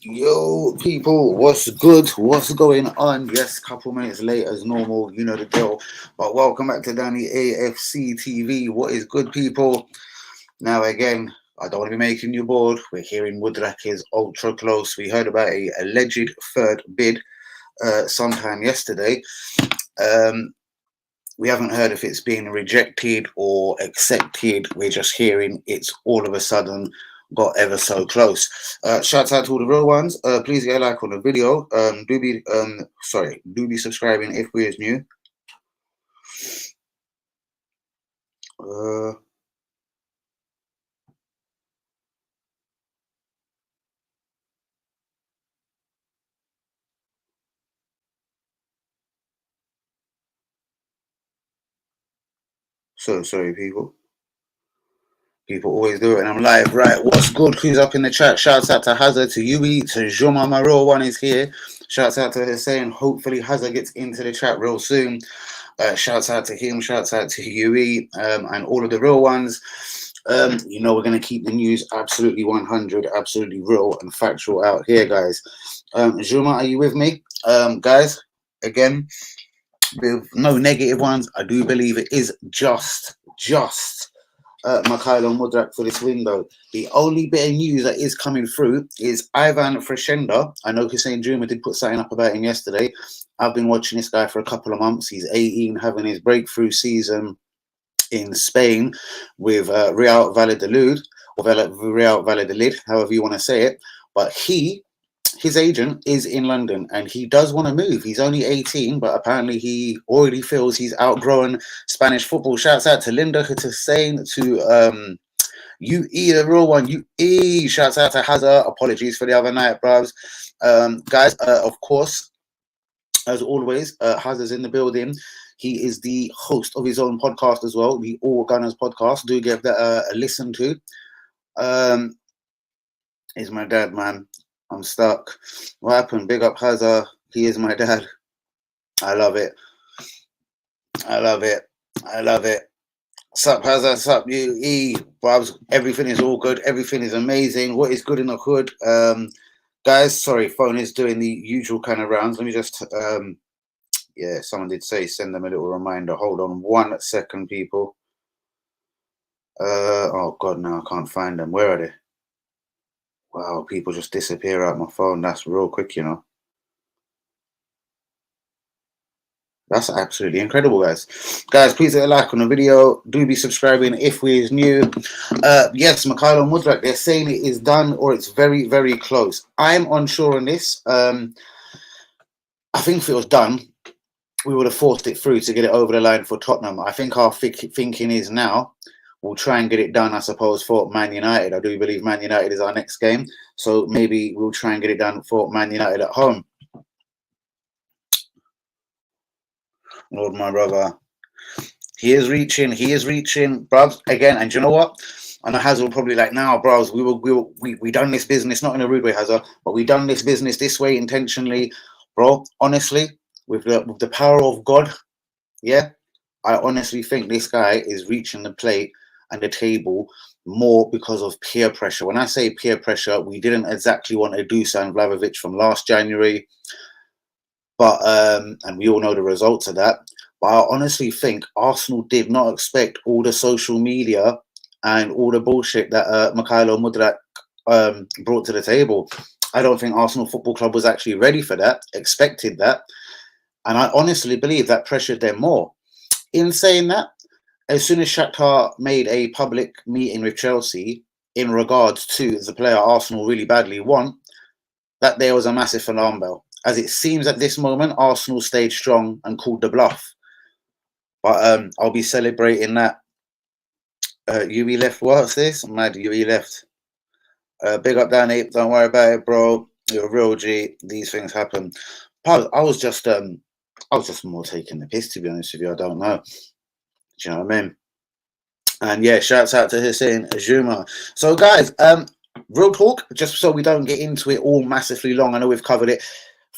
Yo, people, what's good? What's going on? Yes, couple minutes late as normal, you know the deal. But welcome back to Danny AFC TV. What is good, people? Now, again, I don't want to be making you bored. We're hearing Mudryk is ultra close. We heard about a alleged third bid sometime yesterday. Um, we haven't heard if it's been rejected or accepted. We're just hearing it's all of a sudden got ever so close. Shouts out to all the real ones. Please get a like on the video. Do be subscribing if we're new. So sorry, people. People always do it, and I'm live. Right, what's good? Who's up in the chat? Shouts out to Hazard, to Yui, to Joma. My real one is here. Shouts out to Hussein. Hopefully, Hazard gets into the chat real soon. Shouts out to him. Shouts out to Yui and all of the real ones. You know, we're going to keep the news absolutely 100, absolutely real and factual out here, guys. Joma, are you with me? Guys, again, with no negative ones, I do believe it is just Mikhailo Mudryk for this window. The only bit of news that is coming through is Ivan Freshenda. I know Hussein Juma did put something up about him yesterday. I've been watching this guy for a couple of months. He's 18, having his breakthrough season in Spain with Real Valladolid, or Real Valladolid, however you want to say it. But his agent is in London and he does want to move. He's only 18, but apparently he already feels he's outgrown Spanish football. Shouts out to Linda, to Hussein, to UE, the real one, UE. Shouts out to Hazard. Apologies for the other night, bros. Guys, of course, as always, Hazard's in the building. He is the host of his own podcast as well, the All Gunners podcast. Do give that a listen to. He's my dad, man. I'm stuck. What happened? Big up Hazard. He is my dad. I love it. I love it. I love it. Sup Hazard, sup UE. Bobs, everything is all good. Everything is amazing. What is good in the hood? Guys, sorry, phone is doing the usual kind of rounds. Let me just yeah, someone did say send them a little reminder. Hold on 1 second, people. Oh god, no, I can't find them. Where are they? Wow, people just disappear out my phone. That's real quick, you know. That's absolutely incredible, guys. Guys, please hit a like on the video. Do be subscribing if we're new. Yes, Mikhailo Mudryk, they're saying it is done or it's very, very close. I'm unsure on this. I think if it was done, we would have forced it through to get it over the line for Tottenham. I think our thinking is now we'll try and get it done, I suppose, for Man United. I do believe Man United is our next game. So maybe we'll try and get it done for Man United at home. Lord, my brother. He is reaching, bruv. Again, and do you know what? I know Hazard will probably like, now, bros, we done this business, not in a rude way, Hazard, but we done this business this way intentionally. Bro, honestly, with the power of God, yeah, I honestly think this guy is reaching the plate and the table more because of peer pressure. When I say peer pressure, we didn't exactly want to do Dusan Vlahovic from last January, but and we all know the results of that. But I honestly think Arsenal did not expect all the social media and all the bullshit that Mikhailo Mudryk brought to the table. I don't think Arsenal Football Club was actually ready for that, expected that. And I honestly believe that pressured them more. In saying that, as soon as Shakhtar made a public meeting with Chelsea in regards to the player Arsenal really badly want, that there was a massive alarm bell. As it seems at this moment, Arsenal stayed strong and called the bluff. But I'll be celebrating that. UE left. What's this? I'm mad. UE left. Big up, Danny. Don't worry about it, bro. You're a real G. These things happen. I was just more taking the piss, to be honest with you. I don't know. Do you know what I mean? And yeah, shouts out to Hussein Juma. So guys, real talk, just so we don't get into it all massively long. I know we've covered it.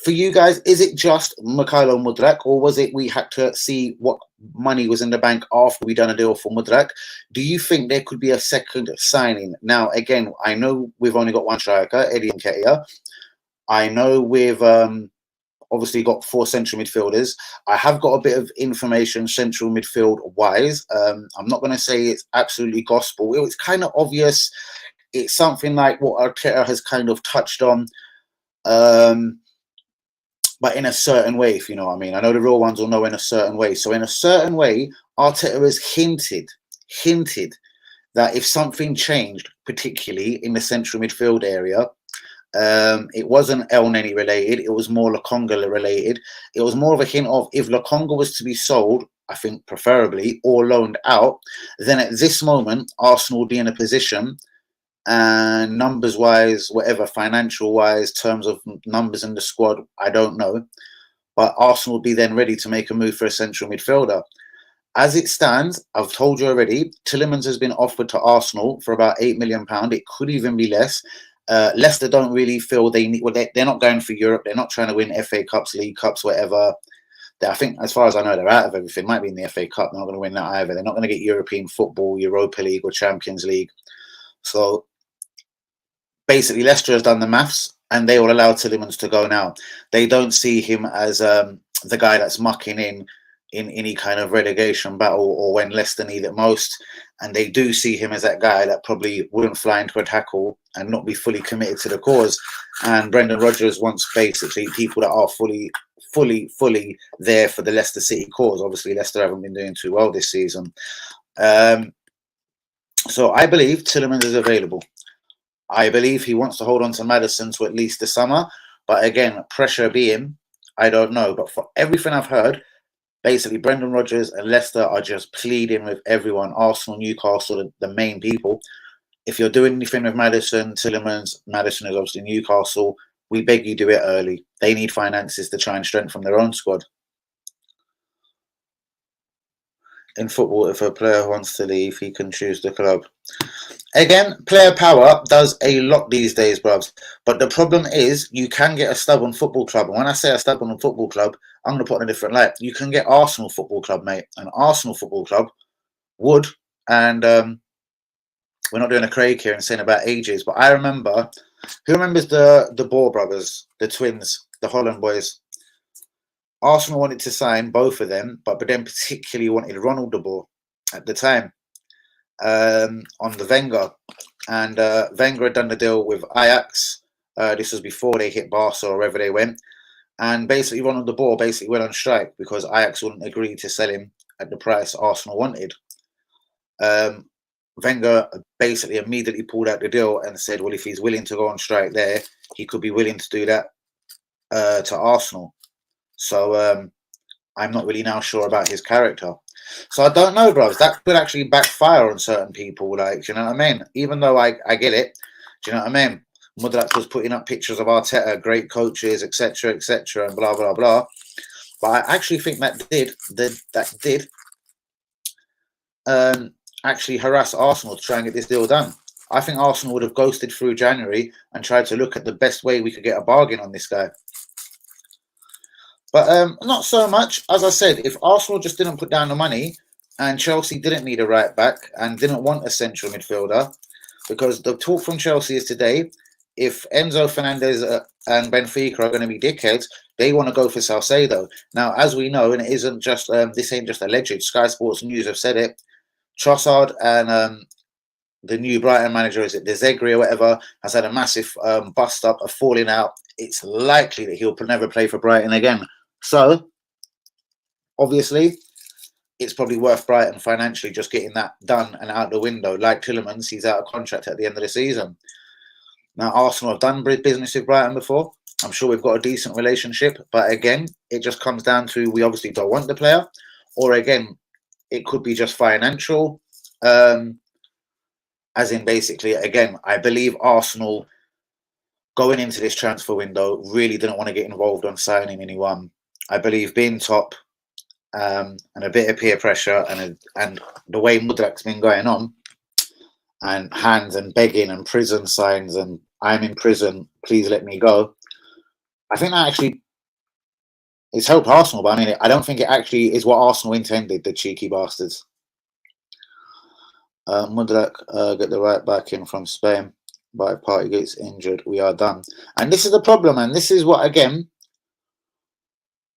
For you guys, is it just Mikhailo Mudryk, or was it we had to see what money was in the bank after we done a deal for Mudryk? Do you think there could be a second signing? Now, again, I know we've only got one striker, Eddie Nketiah, I know we've obviously got 4 central midfielders. I have got a bit of information central midfield wise. I'm not going to say it's absolutely gospel. It's kind of obvious. It's something like what Arteta has kind of touched on, but in a certain way, if you know what I mean. I know the real ones will know in a certain way. So in a certain way, Arteta has hinted that if something changed, particularly in the central midfield area, it wasn't El Neni related. It was more Lokonga related. It was more of a hint of if Lokonga was to be sold, I think preferably, or loaned out, then at this moment, Arsenal would be in a position, and numbers wise, whatever, financial wise, terms of numbers in the squad, I don't know. But Arsenal would be then ready to make a move for a central midfielder. As it stands, I've told you already, Tielemans has been offered to Arsenal for about £8 million. It could even be less. Leicester don't really feel they need. Well, they're not going for Europe. They're not trying to win FA Cups, League Cups, whatever. I think, as far as I know, they're out of everything. Might be in the FA Cup. They're not going to win that either. They're not going to get European football, Europa League, or Champions League. So basically, Leicester has done the maths, and they will allow Tielemans to go now. They don't see him as the guy that's mucking in any kind of relegation battle or when Leicester need it most. And they do see him as that guy that probably wouldn't fly into a tackle and not be fully committed to the cause. And Brendan Rodgers wants basically people that are fully there for the Leicester City cause. Obviously, Leicester haven't been doing too well this season. So I believe Tielemans is available. I believe he wants to hold on to Maddison to at least the summer. But again, pressure being, I don't know. But for everything I've heard, basically, Brendan Rodgers and Leicester are just pleading with everyone, Arsenal, Newcastle, the main people. If you're doing anything with Maddison, Tielemans, Maddison is obviously Newcastle, we beg you do it early. They need finances to try and strengthen their own squad. In football, if a player wants to leave, he can choose the club. Again, player power does a lot these days, bruvs. But the problem is you can get a stubborn football club. And when I say a stubborn football club, I'm going to put it in a different light. You can get Arsenal Football Club, mate. An Arsenal Football Club would, and we're not doing a Craig here and saying about ages, but I remember, who remembers the Boer brothers, the twins, the Holland boys? Arsenal wanted to sign both of them, but then particularly wanted Ronald de Boer at the time. On the Wenger, and Wenger had done the deal with Ajax. This was before they hit Barca or wherever they went, and basically Ronald de Boer basically went on strike because Ajax wouldn't agree to sell him at the price Arsenal wanted. Wenger basically immediately pulled out the deal and said, well, if he's willing to go on strike there, he could be willing to do that to Arsenal. So I'm not really now sure about his character. So I don't know, bros. That could actually backfire on certain people. Like, do you know what I mean? Even though I get it. Do you know what I mean? Mudryk was putting up pictures of Arteta, great coaches, etc., and blah blah blah. But I actually think that did actually harass Arsenal to try and get this deal done. I think Arsenal would have ghosted through January and tried to look at the best way we could get a bargain on this guy. But not so much. As I said, if Arsenal just didn't put down the money and Chelsea didn't need a right back and didn't want a central midfielder, because the talk from Chelsea is today, if Enzo Fernandez and Benfica are going to be dickheads, they want to go for Salcedo. Now, as we know, and it isn't just, this ain't just alleged, Sky Sports News have said it, Trossard and the new Brighton manager, is it De Zerbi or whatever, has had a massive bust up, a falling out. It's likely that he'll never play for Brighton again. So, obviously, it's probably worth Brighton financially just getting that done and out the window. Like Tielemans, he's out of contract at the end of the season. Now, Arsenal have done business with Brighton before. I'm sure we've got a decent relationship. But again, it just comes down to we obviously don't want the player. Or again, it could be just financial. As in basically, again, I believe Arsenal going into this transfer window really didn't want to get involved on signing anyone. I believe being top and a bit of peer pressure and the way Mudryk's been going on and hands and begging and prison signs and I'm in prison, please let me go. I think that actually it's helped Arsenal, but I mean, I don't think it actually is what Arsenal intended, the cheeky bastards. Mudryk get the right back in from Spain. But if Partey gets injured, we are done. And this is the problem, and this is what, again,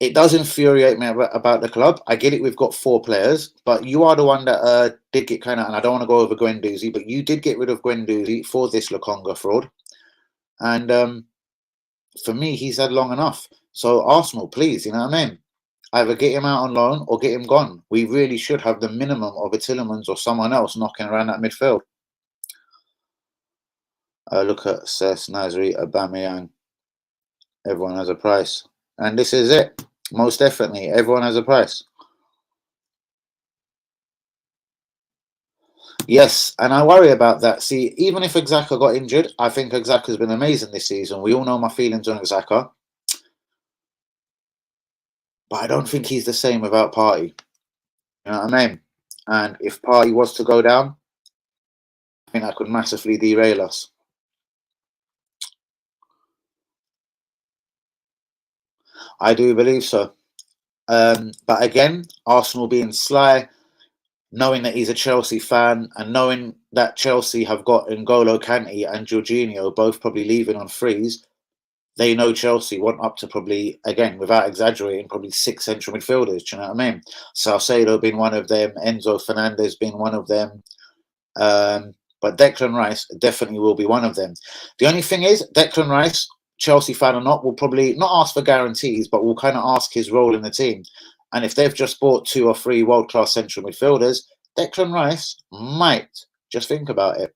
it does infuriate me about the club. I get it, we've got 4 players, but you are the one that did get kind of, and I don't want to go over Guendouzi, but you did get rid of Guendouzi for this Lokonga fraud. And for me, he's had long enough. So Arsenal, please, you know what I mean? Either get him out on loan or get him gone. We really should have the minimum of a Tillemans or someone else knocking around that midfield. Look at Cesc, Nasri, Aubameyang. Everyone has a price. And this is it. Most definitely, everyone has a price. Yes, and I worry about that. See, even if Xhaka got injured, I think Xhaka's been amazing this season. We all know my feelings on Xhaka. But I don't think he's the same without Partey. You know what I mean? And if Partey was to go down, I think that could massively derail us. I do believe so. But again, Arsenal being sly, knowing that he's a Chelsea fan and knowing that Chelsea have got N'Golo Kante and Jorginho both probably leaving on frees, they know Chelsea want up to probably, again, without exaggerating, probably 6 central midfielders. Do you know what I mean? Salcedo being one of them, Enzo Fernandez being one of them. But Declan Rice definitely will be one of them. The only thing is, Declan Rice, Chelsea fan or not, will probably not ask for guarantees, but will kind of ask his role in the team. And if they've just bought 2 or 3 world-class central midfielders, Declan Rice might. Just think about it.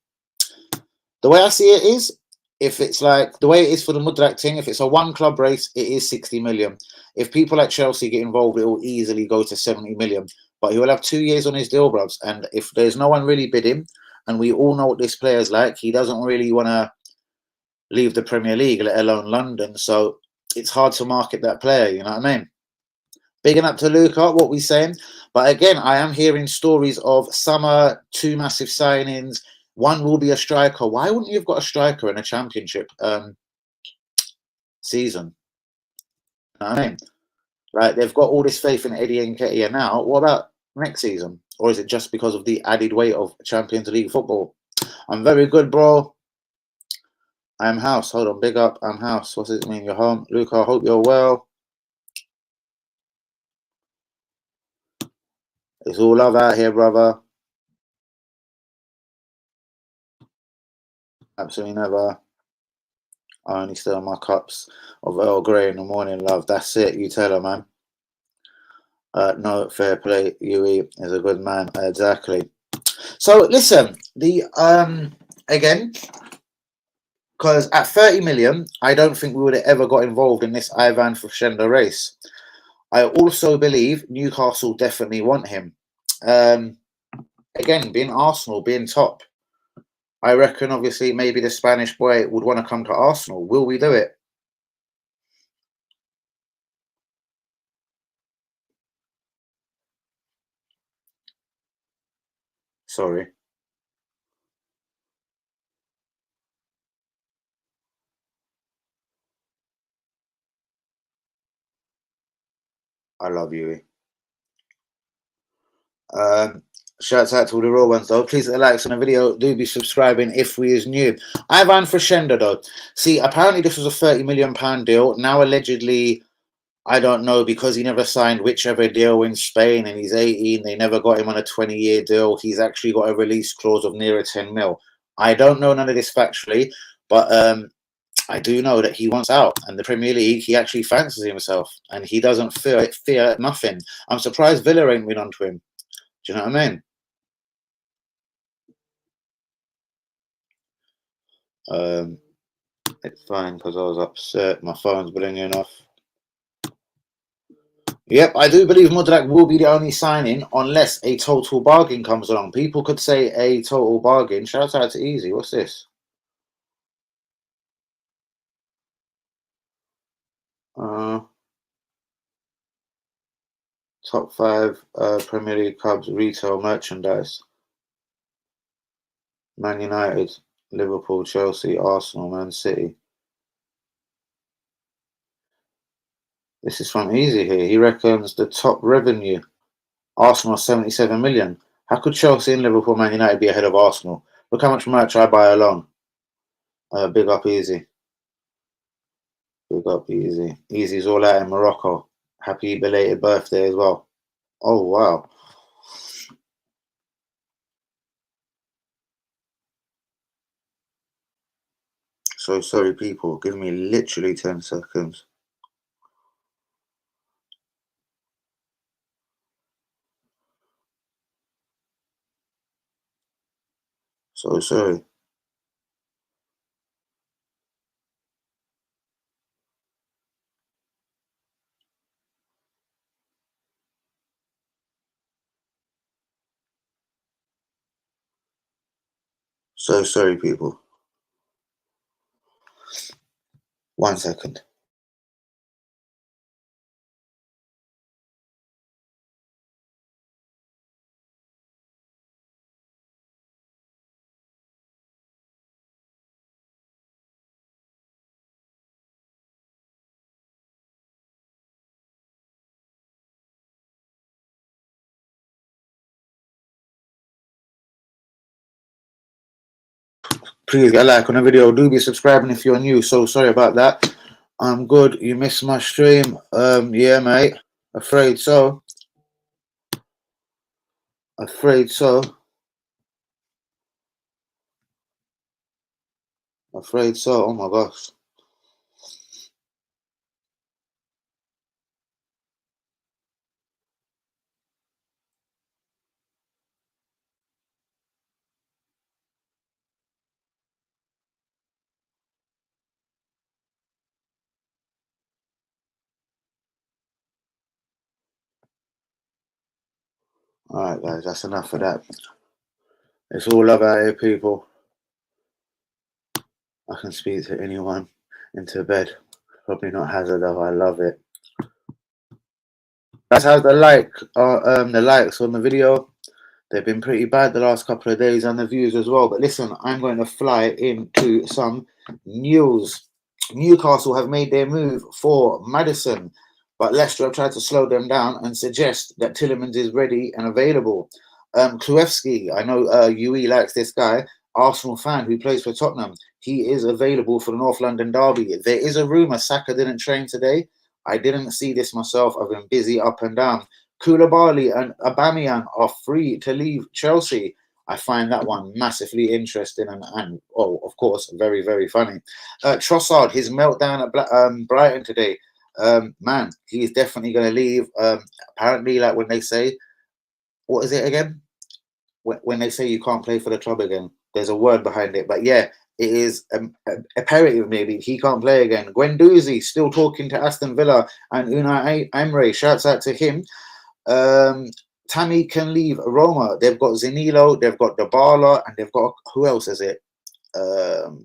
The way I see it is, if it's like the way it is for the Mudryk thing, if it's a 1-club race, it is 60 million. If people like Chelsea get involved, it will easily go to 70 million. But he will have 2 years on his deal, bruvs. And if there's no one really bidding, and we all know what this player's like, he doesn't really want to leave the Premier League, let alone London. So it's hard to market that player, you know what I mean? Bigging up to Luca, what we saying. But again, I am hearing stories of summer, 2 massive signings. 1 will be a striker. Why wouldn't you have got a striker in a championship season? You know what I mean? Right, they've got all this faith in Eddie Nketiah now. What about next season? Or is it just because of the added weight of Champions League football? I'm very good, bro. I'm House. Hold on, big up. I'm House. What's it mean? You're home. Luca, I hope you're well. It's all love out here, brother. Absolutely never. I only stir my cups of Earl Grey in the morning, love. That's it. You tell her, man. No, fair play. Yui is a good man. Exactly. So listen, the again, because at 30 million, I don't think we would have ever got involved in this Ivan Frashenda race. I also believe Newcastle definitely want him. Again, being Arsenal, being top, I reckon obviously maybe the Spanish boy would want to come to Arsenal. Will we do it? Sorry. I love you. Shouts out to all the real ones though. Please hit the likes on the video. Do be subscribing if we is new. Ivan Frashenda though. See, apparently this was a £30 million deal. Now allegedly, I don't know, because he never signed whichever deal in Spain and he's 18. They never got him on a 20-year deal. He's actually got a release clause of nearer 10 mil. I don't know none of this factually, but I do know that he wants out, and the Premier League, he actually fancies himself, and he doesn't fear nothing. I'm surprised Villa ain't been onto him. Do you know what I mean? It's fine because I was upset. My phone's blinging off. Yep, I do believe Mudryk will be the only signing unless a total bargain comes along. People could say a total bargain. Shout out to Easy. What's this? Top 5 Premier League clubs retail merchandise. Man United, Liverpool, Chelsea, Arsenal, Man City. This is from Easy here. He reckons the top revenue, Arsenal 77 million. How could Chelsea and Liverpool, Man United be ahead of Arsenal? Look how much merch I buy alone. Big up Easy. Big up Easy. Easy's all out in Morocco. Happy belated birthday as well. Oh wow. So sorry people. Give me literally 10 seconds. So sorry. So sorry people. 1 second. Please get a like on the video. Do be subscribing if you're new. So sorry about that. I'm good. You missed my stream. Yeah, mate. Afraid so. Afraid so. Afraid so. Oh my gosh. Alright guys, that's enough of that. It's all love out here, people. I can speak to anyone into bed. Probably not Hazard though, I love it. That's how the likes on the video. They've been pretty bad the last couple of days and the views as well. But listen, I'm going to fly into some news. Newcastle have made their move for Maddison, but Leicester have tried to slow them down and suggest that Tielemans is ready and available. Kluevski, I know UE likes this guy, Arsenal fan who plays for Tottenham. He is available for the North London derby. There is a rumour Saka didn't train today. I didn't see this myself. I've been busy up and down. Koulibaly and Aubameyang are free to leave Chelsea. I find that one massively interesting and of course, very, very funny. Trossard, his meltdown at Brighton today. Man, he's definitely going to leave. Apparently, like when they say, what is it again? When they say you can't play for the club again, there's a word behind it. But yeah, it is imperative maybe. He can't play again. Guendouzi still talking to Aston Villa and Unai Emery. Shouts out to him. Tammy can leave Roma. They've got Zanilo, they've got Dybala, and they've got, who else is it?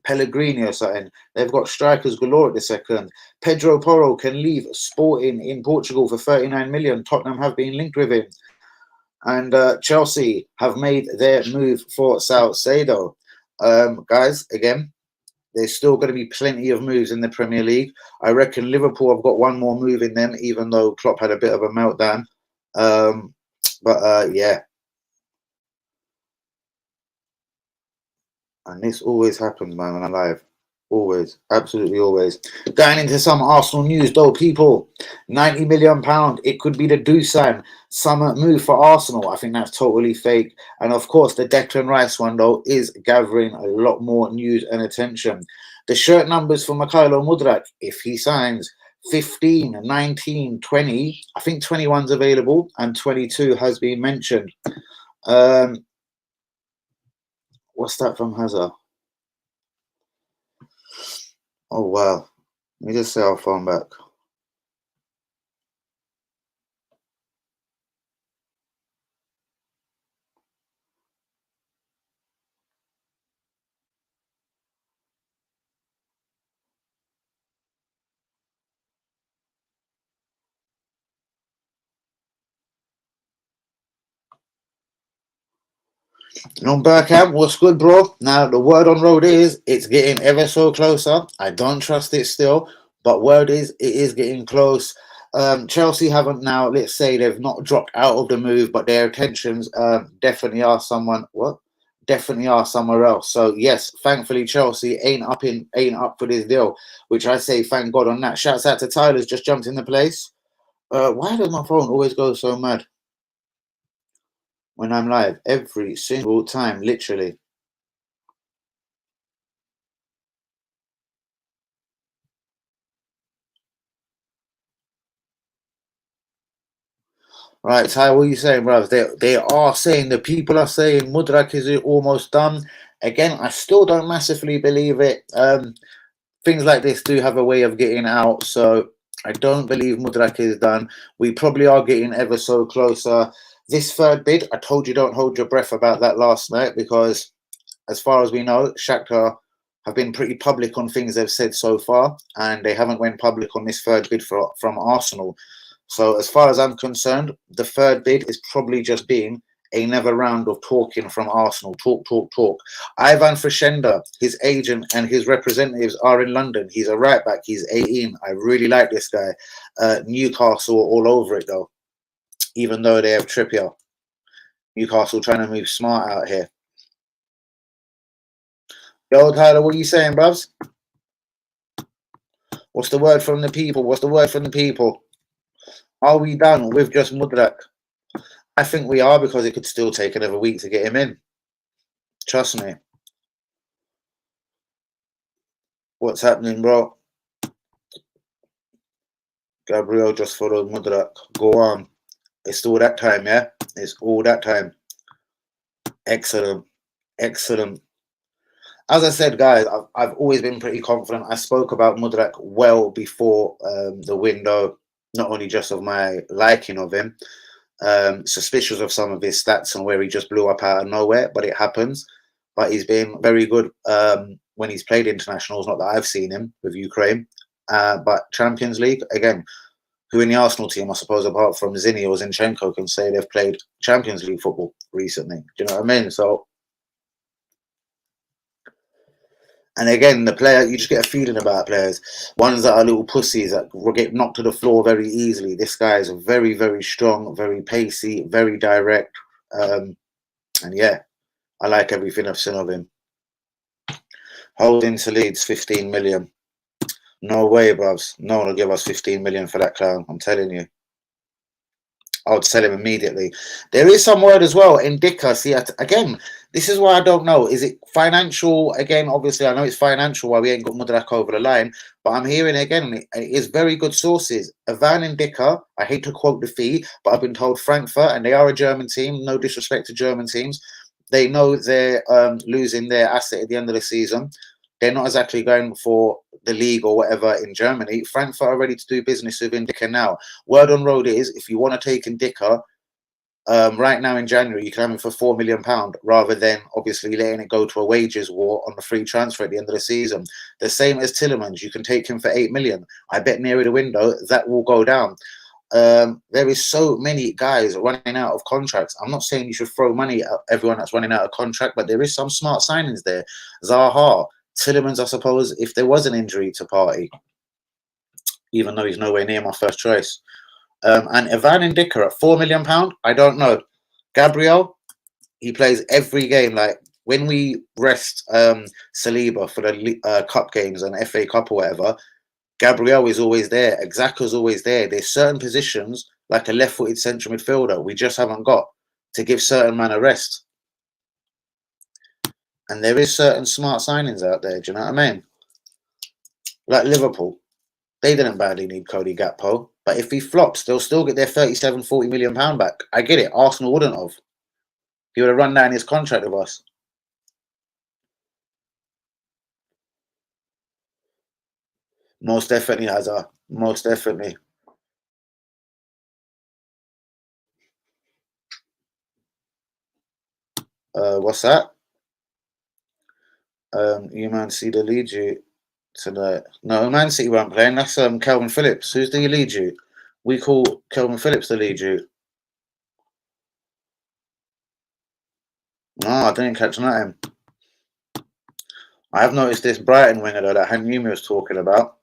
Pellegrini or something. They've got strikers galore at the second. Pedro Porro can leave Sporting in Portugal for 39 million. Tottenham have been linked with him. And Chelsea have made their move for Salcedo. Guys, again, there's still going to be plenty of moves in the Premier League. I reckon Liverpool have got one more move in them, even though Klopp had a bit of a meltdown. Yeah. And this always happens, man, when I'm live. Always. Absolutely always. Going into some Arsenal news, though, people. £90 million. It could be the Dusan summer move for Arsenal. I think that's totally fake. And, of course, the Declan Rice one, though, is gathering a lot more news and attention. The shirt numbers for Mykhailo Mudryk, if he signs, 15, 19, 20. I think 21's available and 22 has been mentioned. What's that from Hazard? Oh, wow. Let me just say I'll phone back. On Burkham, what's good, bro? Now, the word on road is it's getting ever so closer. I don't trust it still, but word is it is getting close. Chelsea haven't now, let's say they've not dropped out of the move, but their attentions definitely are someone. What? definitely are somewhere else. So yes, thankfully Chelsea ain't up for this deal, which I say thank God on that. Shouts out to Tyler's just jumped in the place. Why does my phone always go so mad when I'm live? Every single time, literally. Right, Ty, what are you saying, bruv? They are saying, the people are saying Mudryk is almost done. Again, I still don't massively believe it. Things like this do have a way of getting out, so I don't believe Mudryk is done. We probably are getting ever so closer. This third bid, I told you don't hold your breath about that last night, because as far as we know, Shakhtar have been pretty public on things they've said so far, and they haven't went public on this third bid from Arsenal. So as far as I'm concerned, the third bid is probably just being another round of talking from Arsenal. Talk, talk, talk. Ivan Freshenda, his agent and his representatives are in London. He's a right back. He's 18. I really like this guy. Newcastle all over it, though, even though they have Trippier. Newcastle trying to move smart out here. Yo, Tyler, what are you saying, bruvs? What's the word from the people? What's the word from the people? Are we done with just Mudryk? I think we are, because it could still take another week to get him in. Trust me. What's happening, bro? Gabriel just followed Mudryk. Go on. It's all that time, yeah? It's all that time. Excellent. Excellent. As I said, guys, I've always been pretty confident. I spoke about Mudryk well before the window, not only just of my liking of him, suspicious of some of his stats and where he just blew up out of nowhere, but it happens. But he's been very good when he's played internationals, not that I've seen him with Ukraine. But Champions League, again, who in the Arsenal team, I suppose, apart from Zinny or Zinchenko, can say they've played Champions League football recently. Do you know what I mean? So, and again, the player, you just get a feeling about players. Ones that are little pussies that will get knocked to the floor very easily. This guy is very, very strong, very pacey, very direct. And yeah, I like everything I've seen of him. Holding to Leeds, 15 million. No way, bruvs. No one will give us 15 million for that clown. I'm telling you. I would sell him immediately. There is some word as well. Indica. See, again, this is why I don't know. Is it financial? Again, obviously, I know it's financial why we ain't got Mudryk over the line. But I'm hearing again, it is very good sources. Ivan Indica, I hate to quote the fee, but I've been told Frankfurt, and they are a German team. No disrespect to German teams. They know they're losing their asset at the end of the season. They're not exactly going for the league or whatever in Germany. Frankfurt are ready to do business with Indica now. Word on road is, if you want to take Indica right now in January, you can have him for £4 million rather than obviously letting it go to a wages war on the free transfer at the end of the season. The same as Tielemans, you can take him for £8 million. I bet nearer the window that will go down. There is so many guys running out of contracts. I'm not saying you should throw money at everyone that's running out of contract, but there is some smart signings there. Zaha, Tielemans, I suppose, if there was an injury to Partey, even though he's nowhere near my first choice. And Ivan Indica at £4 million, I don't know. Gabriel, he plays every game. Like when we rest Saliba for the cup games and FA Cup or whatever, Gabriel is always there. Xhaka's always there. There's certain positions, like a left-footed central midfielder, we just haven't got to give certain man a rest. And there is certain smart signings out there. Do you know what I mean? Like Liverpool, they didn't badly need Cody Gakpo, but if he flops, they'll still get their 37, 40 million pound back. I get it. Arsenal wouldn't have. He would have run down his contract with us. Most definitely, Hazard. Most definitely. What's that? You man see the lead you tonight. No, Man City weren't playing. That's Calvin Phillips. Who's the lead you? We call Calvin Phillips the lead you. No, I didn't catch that. I have noticed this Brighton winger though that Hanumi was talking about.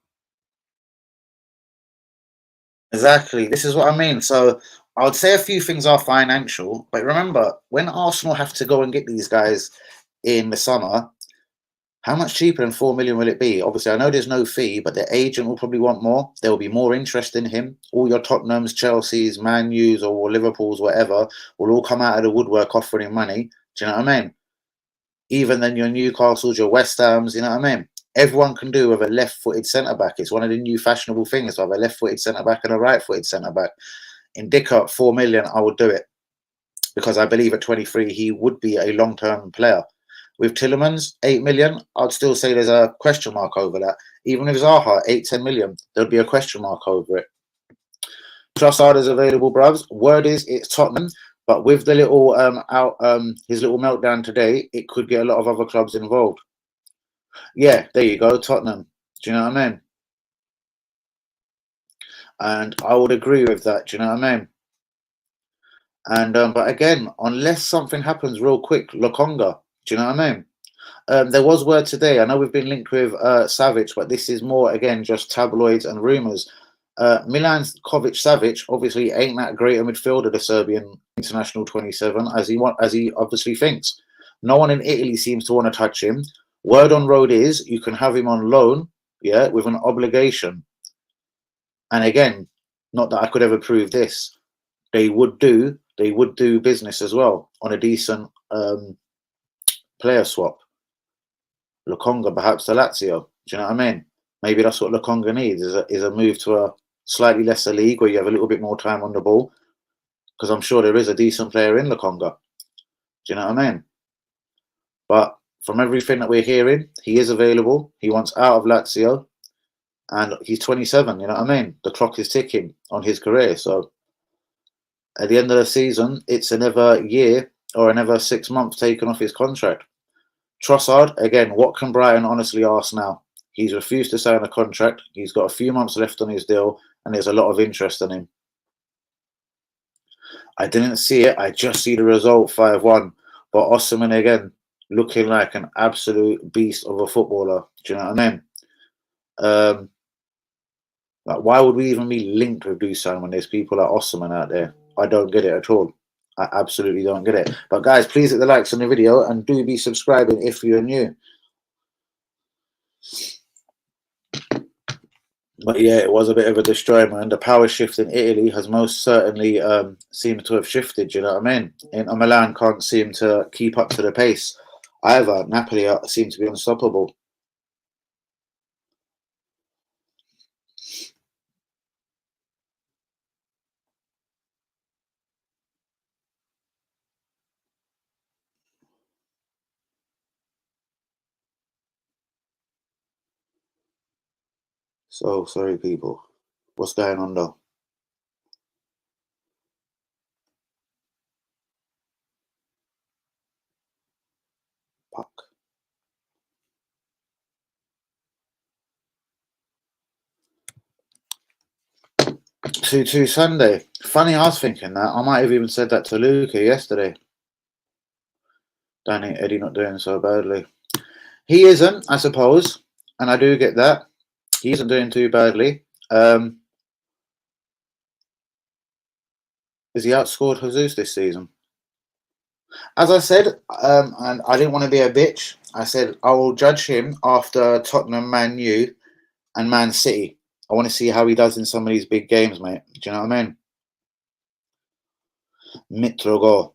Exactly. This is what I mean. So I would say a few things are financial, but remember, when Arsenal have to go and get these guys, in the summer, how much cheaper than 4 million will it be? Obviously, I know there's no fee, but the agent will probably want more. There will be more interest in him. All your Tottenhams, Chelseas, Man U's, or Liverpools, whatever, will all come out of the woodwork offering him money. Do you know what I mean? Even then, your Newcastles, your West Hams, you know what I mean? Everyone can do with a left-footed centre-back. It's one of the new fashionable things to have a left-footed centre-back and a right-footed centre-back. In Dicker, 4 million, I would do it. Because I believe at 23, he would be a long-term player. With Tielemans, 8 million, I'd still say there's a question mark over that. Even with Zaha, 8-10 million, there'd be a question mark over it. Trossard is available, bruvs. Word is it's Tottenham, but with the little his little meltdown today, it could get a lot of other clubs involved. Yeah, there you go, Tottenham. Do you know what I mean? And I would agree with that. Do you know what I mean? And but again, unless something happens real quick, Lokonga. Do you know what I mean? There was word today. I know we've been linked with Savic, but this is more again just tabloids and rumours. Milan's Kovic-Savic obviously ain't that great a midfielder, the Serbian international 27, as he obviously thinks. No one in Italy seems to want to touch him. Word on road is you can have him on loan, yeah, with an obligation. And again, not that I could ever prove this, they would do business as well on a decent player swap. Lokonga perhaps to Lazio. Do you know what I mean? Maybe that's what Lokonga needs is a move to a slightly lesser league where you have a little bit more time on the ball. Because I'm sure there is a decent player in Lokonga. Do you know what I mean? But from everything that we're hearing, he is available. He wants out of Lazio. And he's 27, you know what I mean? The clock is ticking on his career. So at the end of the season, it's another year or another 6 months taken off his contract. Trossard, again, what can Brighton honestly ask now? He's refused to sign a contract. He's got a few months left on his deal, and there's a lot of interest in him. I didn't see it. I just see the result, 5-1. But Osimhen, again, looking like an absolute beast of a footballer. Do you know what I mean? Like, why would we even be linked with Dusan when there's people like Osimhen out there? I don't get it at all. I absolutely don't get it. But guys, please hit the likes on the video and do be subscribing if you're new. But yeah, it was a bit of a destroyer, man. The power shift in Italy has most certainly seemed to have shifted, you know what I mean? Inter Milan can't seem to keep up to the pace either. Napoli seem to be unstoppable. So, sorry, people. What's going on, though? Fuck. 2-2 Sunday. Funny, I was thinking that. I might have even said that to Luca yesterday. Danny, Eddie not doing so badly. He isn't, I suppose. And I do get that. He isn't doing too badly. Has he outscored Jesus this season? As I said, and I didn't want to be a bitch, I said I will judge him after Tottenham, Man U, and Man City. I want to see how he does in some of these big games, mate. Do you know what I mean? Mitrogo.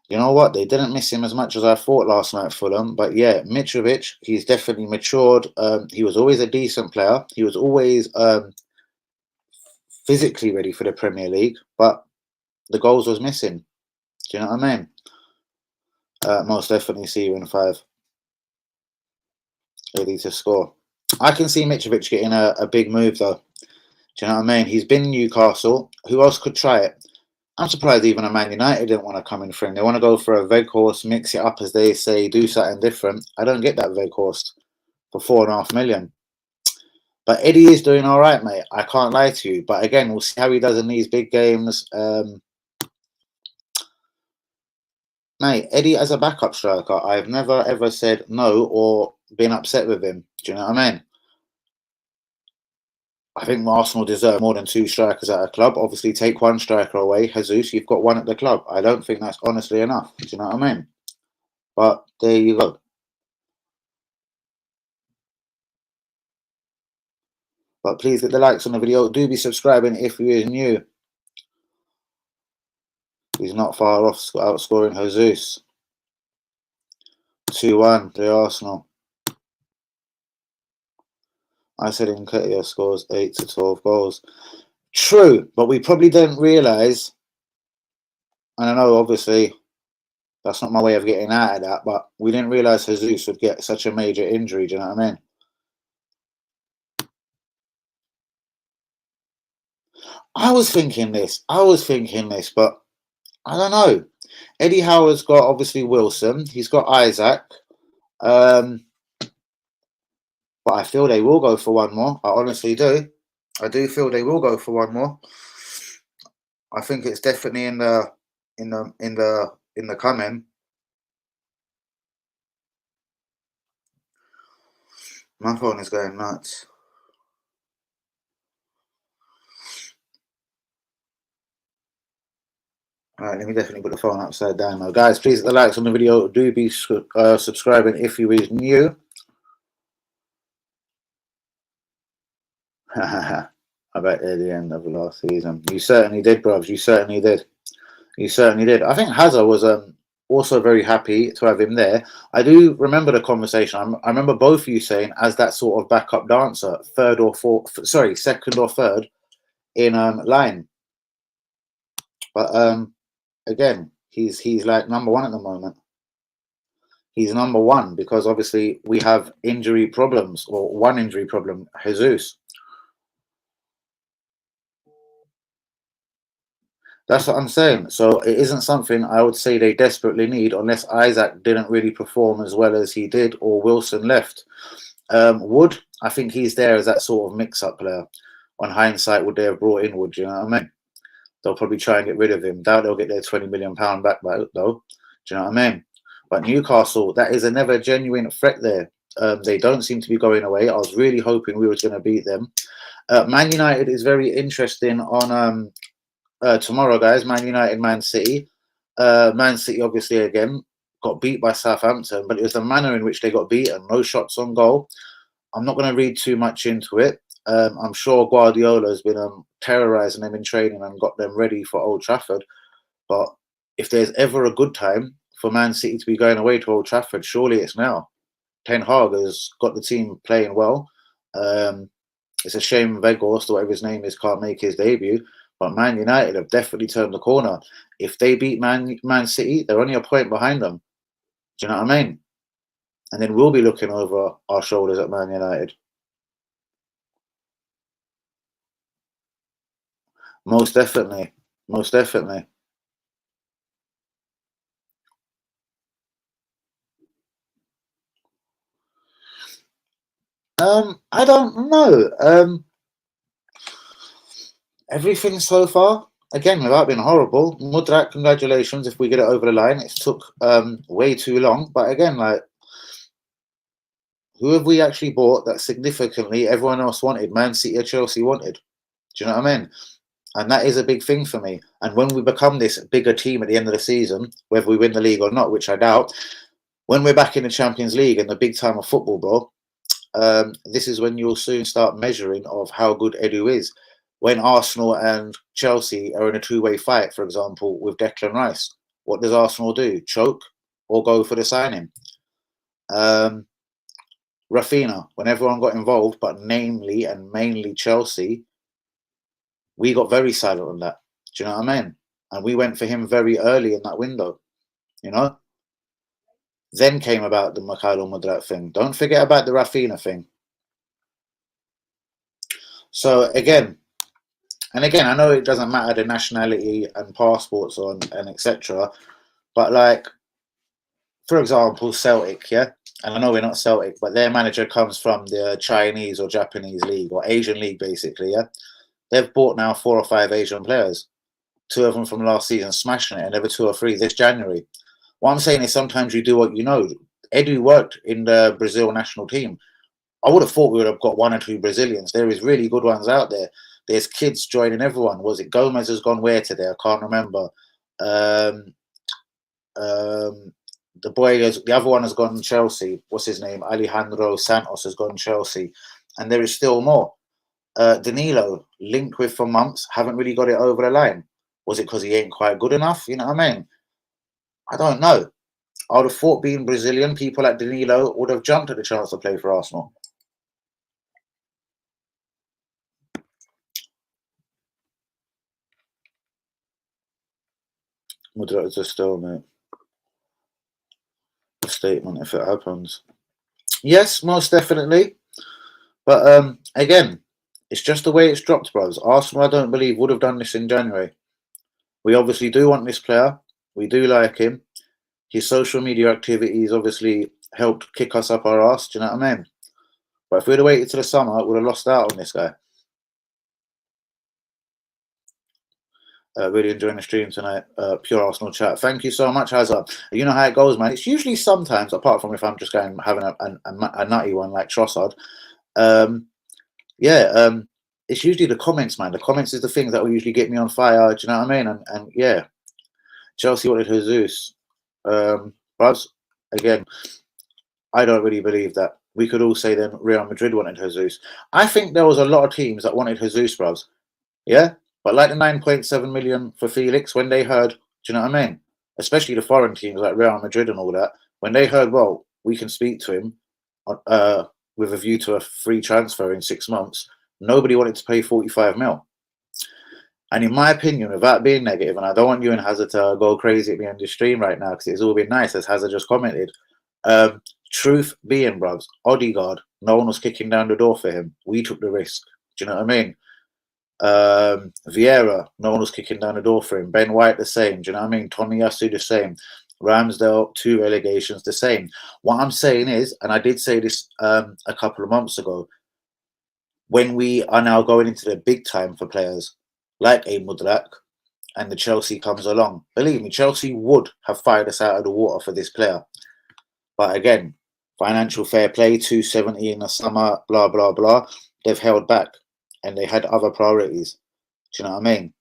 You know what? They didn't miss him as much as I thought last night, Fulham. But yeah, Mitrovic, he's definitely matured. He was always a decent player. He was always physically ready for the Premier League, but the goals was missing. Do you know what I mean? Most definitely see you in 5. Ready to score. I can see Mitrovic getting a big move, though. Do you know what I mean? He's been Newcastle. Who else could try it? I'm surprised even a Man United didn't want to come in for him. They want to go for a Weghorst, mix it up, as they say, do something different. I don't get that Weghorst for 4.5 million. But Eddie is doing all right, mate. I can't lie to you. But again, we'll see how he does in these big games. Mate, Eddie as a backup striker, I've never ever said no or been upset with him. Do you know what I mean? I think Arsenal deserve more than 2 strikers at a club. Obviously, take 1 striker away. Jesus, you've got 1 at the club. I don't think that's honestly enough. Do you know what I mean? But there you go. But please hit the likes on the video. Do be subscribing if you're new. He's not far off outscoring Jesus. 2-1 to Arsenal. I said Nketiah scores 8 to 12 goals. True, but we probably didn't realise, and I know obviously that's not my way of getting out of that, but we didn't realise Jesus would get such a major injury, do you know what I mean? I was thinking this, but I don't know. Eddie Howe's got obviously Wilson, he's got Isaac, but I feel they will go for one more. I honestly do. I do feel they will go for one more. I think it's definitely in the coming. My phone is going nuts. All right, let me definitely put the phone upside down now. Guys, please hit the likes on the video. Do be subscribing if you is new. I bet they're the end of the last season. You certainly did, bruv. You certainly did. You certainly did. I think Hazard was also very happy to have him there. I do remember the conversation. I remember both of you saying as that sort of backup dancer, second or third in line. But again, he's like number one at the moment. He's number one because obviously we have injury problems, or one injury problem, Jesus. That's what I'm saying. So it isn't something I would say they desperately need unless Isaac didn't really perform as well as he did or Wilson left. Wood, I think he's there as that sort of mix-up player. On hindsight, would they have brought in Wood? Do you know what I mean? They'll probably try and get rid of him. Doubt they'll get their £20 million back though. Do you know what I mean? But Newcastle, that is another genuine threat there. They don't seem to be going away. I was really hoping we were going to beat them. Man United is very interesting on tomorrow, guys. Man United, Man City. Man City, obviously, again, got beat by Southampton, but it was the manner in which they got beaten. No shots on goal. I'm not going to read too much into it. I'm sure Guardiola has been terrorising them in training and got them ready for Old Trafford. But if there's ever a good time for Man City to be going away to Old Trafford, surely it's now. Ten Hag has got the team playing well. It's a shame Weghorst, or whatever his name is, can't make his debut. But Man United have definitely turned the corner. If they beat Man City, they're only a point behind them. Do you know what I mean? And then we'll be looking over our shoulders at Man United. Most definitely. Most definitely. I don't know. Everything so far, again, without being horrible, Mudryk, congratulations if we get it over the line. It took way too long. But again, like, who have we actually bought that significantly everyone else wanted? Man City or Chelsea wanted? Do you know what I mean? And that is a big thing for me. And when we become this bigger team at the end of the season, whether we win the league or not, which I doubt, when we're back in the Champions League and the big time of football, bro, this is when you'll soon start measuring of how good Edu is. When Arsenal and Chelsea are in a two-way fight, for example, with Declan Rice, what does Arsenal do? Choke or go for the signing? Rafinha, when everyone got involved, but namely and mainly Chelsea, we got very silent on that. Do you know what I mean? And we went for him very early in that window, you know? Then came about the Mikhailo Mudryk thing. Don't forget about the Rafinha thing. So again, I know it doesn't matter the nationality and passports and etc. But like, for example, Celtic, yeah? And I know we're not Celtic, but their manager comes from the Chinese or Japanese league or Asian league, basically, yeah? They've bought now 4 or 5 Asian players. 2 of them from last season smashing it, and over 2 or 3 this January. What I'm saying is sometimes you do what you know. Edu worked in the Brazil national team. I would have thought we would have got 1 or 2 Brazilians. There is really good ones out there. There's kids joining everyone. Was it Gomez has gone where today? I can't remember. the other one has gone to Chelsea. What's his name? Alejandro Santos has gone to Chelsea, and there is still more. Danilo linked with for months, haven't really got it over the line. Was it because he ain't quite good enough? You know what I mean? I don't know. I would have thought, being Brazilian, people like Danilo would have jumped at the chance to play for Arsenal. Mudryk is a stalemate. A statement if it happens. Yes, most definitely. But again, it's just the way it's dropped, bros. Arsenal, I don't believe, would have done this in January. We obviously do want this player. We do like him. His social media activities obviously helped kick us up our arse. Do you know what I mean? But if we'd have waited till the summer, we'd have lost out on this guy. Really enjoying the stream tonight. Pure Arsenal chat. Thank you so much, Hazard. You know how it goes, man. It's usually sometimes, apart from if I'm just going having a nutty one like Trossard. It's usually the comments, man. The comments is the things that will usually get me on fire. Do you know what I mean? And yeah, Chelsea wanted Jesus. But again, I don't really believe that. We could all say then Real Madrid wanted Jesus. I think there was a lot of teams that wanted Jesus, bros. Yeah? But like the 9.7 million for Felix, when they heard, do you know what I mean? Especially the foreign teams like Real Madrid and all that, when they heard, well, we can speak to him with a view to a free transfer in 6 months, nobody wanted to pay 45 mil. And in my opinion, without being negative, and I don't want you and Hazard to go crazy at me on the stream right now because it's all been nice, as Hazard just commented. Truth being, bruv, Odegaard, no one was kicking down the door for him. We took the risk. Do you know what I mean? Vieira, no one was kicking down the door for him. Ben White, the same. Do you know what I mean? Tomiyasu, the same. Ramsdale, 2 relegations, the same. What I'm saying is, and I did say this a couple of months ago, when we are now going into the big time for players like a Mudryk and the Chelsea comes along, believe me, Chelsea would have fired us out of the water for this player. But again, financial fair play, 270 in the summer, blah, blah, blah. They've held back and they had other priorities. Do you know what I mean?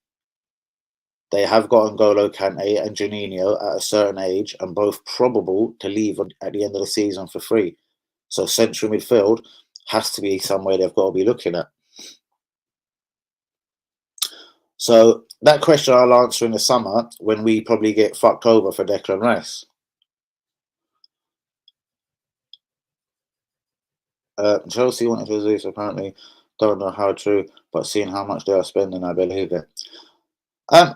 They have got N'Golo Kante and Juninho at a certain age and both probable to leave at the end of the season for free. So central midfield has to be somewhere they've got to be looking at. So that question I'll answer in the summer when we probably get fucked over for Declan Rice. Chelsea wanted Jesus, apparently. Don't know how true, but seeing how much they are spending, I believe it.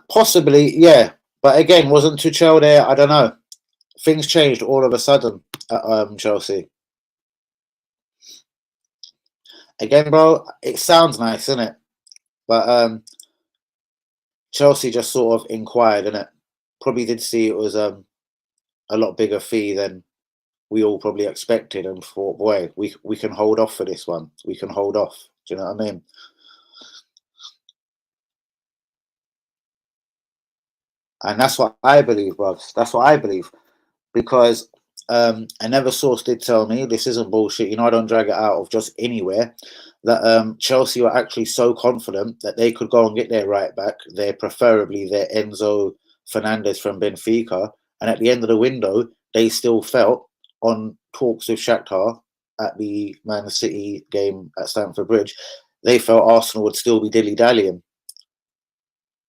Possibly, yeah. But again, wasn't Tuchel there? I don't know. Things changed all of a sudden at Chelsea. Again, bro, it sounds nice, isn't it? But Chelsea just sort of inquired, innit? Probably did see it was a lot bigger fee than we all probably expected and thought, boy, we can hold off for this one. We can hold off. Do you know what I mean? And that's what I believe, bro. That's what I believe. Because another source did tell me, this isn't bullshit, you know, I don't drag it out of just anywhere, that Chelsea were actually so confident that they could go and get their right back, preferably their Enzo Fernandez from Benfica. And at the end of the window, they still felt on talks with Shakhtar at the Man City game at Stamford Bridge, they felt Arsenal would still be dilly-dallying.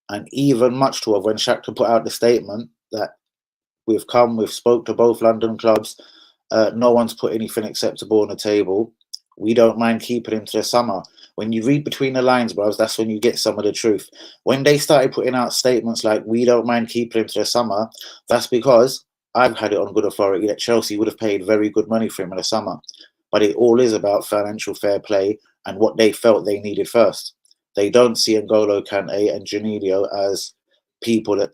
And even much to when Shakhtar put out the statement that we've spoke to both London clubs, no one's put anything acceptable on the table. We don't mind keeping him to the summer. When you read between the lines, bros, that's when you get some of the truth. When they started putting out statements like, we don't mind keeping him to the summer, that's because I've had it on good authority that Chelsea would have paid very good money for him in the summer. But it all is about financial fair play and what they felt they needed first. They don't see N'Golo Kante and Juninho as people that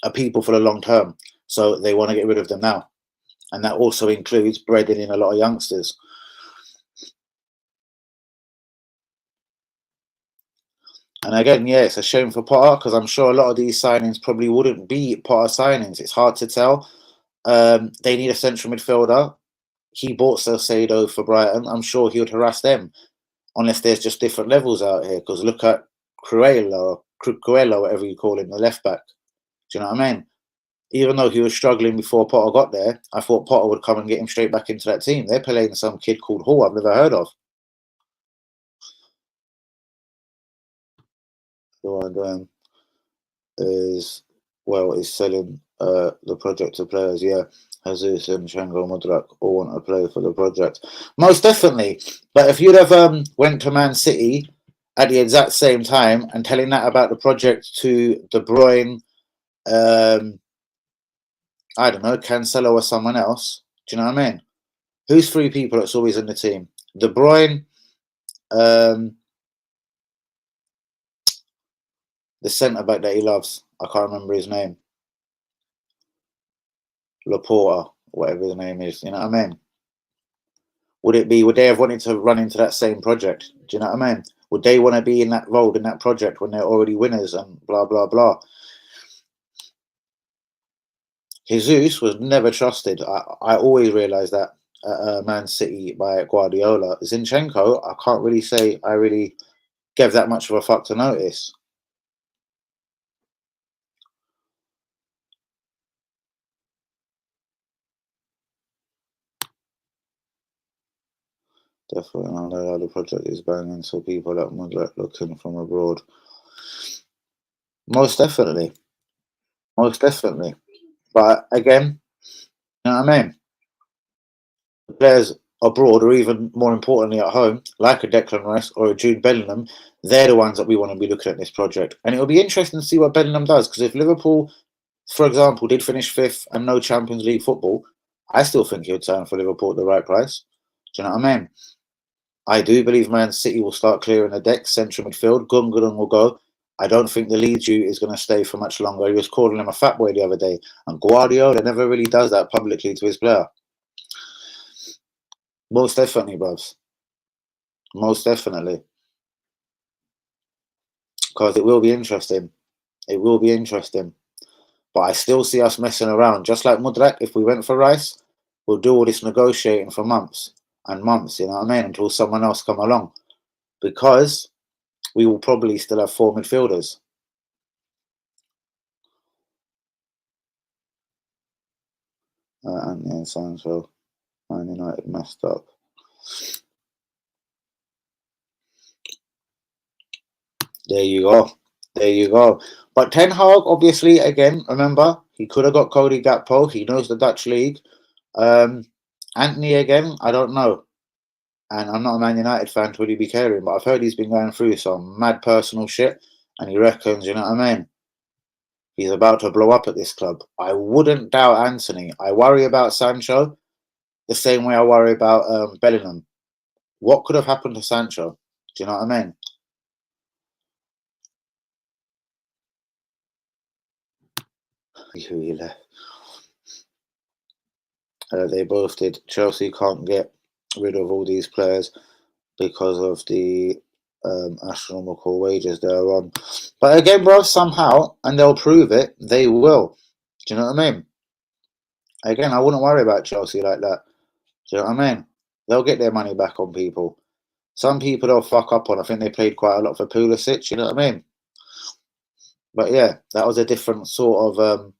are people for the long term. So they want to get rid of them now. And that also includes breeding in a lot of youngsters. And again, yeah, it's a shame for Potter because I'm sure a lot of these signings probably wouldn't be Potter signings. It's hard to tell. They need a central midfielder. He bought Salcedo for Brighton. I'm sure he would harass them unless there's just different levels out here. Because look at Cruella, whatever you call him, the left back. Do you know what I mean? even though he was struggling before Potter got there, I thought Potter would come and get him straight back into that team. They're playing some kid called Hall I've never heard of. And is selling the project to players. Yeah, Jesus and Shango Mudryk all want to play for the project. Most definitely. But if you'd have went to Man City at the exact same time and telling that about the project to De Bruyne, I don't know, Cancelo or someone else, do you know what I mean? Who's three people that's always in the team? De Bruyne, the centre back that he loves. I can't remember his name. Laporta, whatever his name is. You know what I mean? Would they have wanted to run into that same project? Do you know what I mean? Would they want to be in that role in that project when they're already winners and blah blah blah? Jesus was never trusted. I always realised that at Man City by Guardiola. Zinchenko, I can't really say I really gave that much of a fuck to notice. Definitely not know how the project is banging, so people that Mudryk looking from abroad. Most definitely. Most definitely. But again, you know what I mean? The players abroad, or even more importantly at home, like a Declan Rice or a Jude Bellingham, they're the ones that we want to be looking at this project. And it'll be interesting to see what Bellingham does, because if Liverpool, for example, did finish fifth and no Champions League football, I still think he would turn for Liverpool at the right price. Do you know what I mean? I do believe Man City will start clearing the decks, central midfield. Gundogan will go. I don't think the lead due is going to stay for much longer. He was calling him a fat boy the other day, and Guardiola never really does that publicly to his player. Most definitely, bros. Most definitely. Because it will be interesting. It will be interesting. But I still see us messing around. Just like Mudryk, if we went for Rice, we'll do all this negotiating for months and months, you know what I mean, until someone else come along. Because we will probably still have four midfielders. And yeah, Sancho, Man United messed up. There you go. There you go. But Ten Hag, obviously, again, remember, he could have got Cody Gakpo. He knows the Dutch league. Anthony, again, I don't know. And I'm not a Man United fan to really be caring, but I've heard he's been going through some mad personal shit. And he reckons, you know what I mean? He's about to blow up at this club. I wouldn't doubt Anthony. I worry about Sancho the same way I worry about Bellingham. What could have happened to Sancho? Do you know what I mean? They both did. Chelsea can't get rid of all these players because of the astronomical wages they're on. But again, bro, somehow, and they'll prove it, they will. Do you know what I mean? Again, I wouldn't worry about Chelsea like that. Do you know what I mean? They'll get their money back on people. Some people they'll fuck up on. I think they played quite a lot for Pulisic. You know what I mean? But yeah, that was a different sort of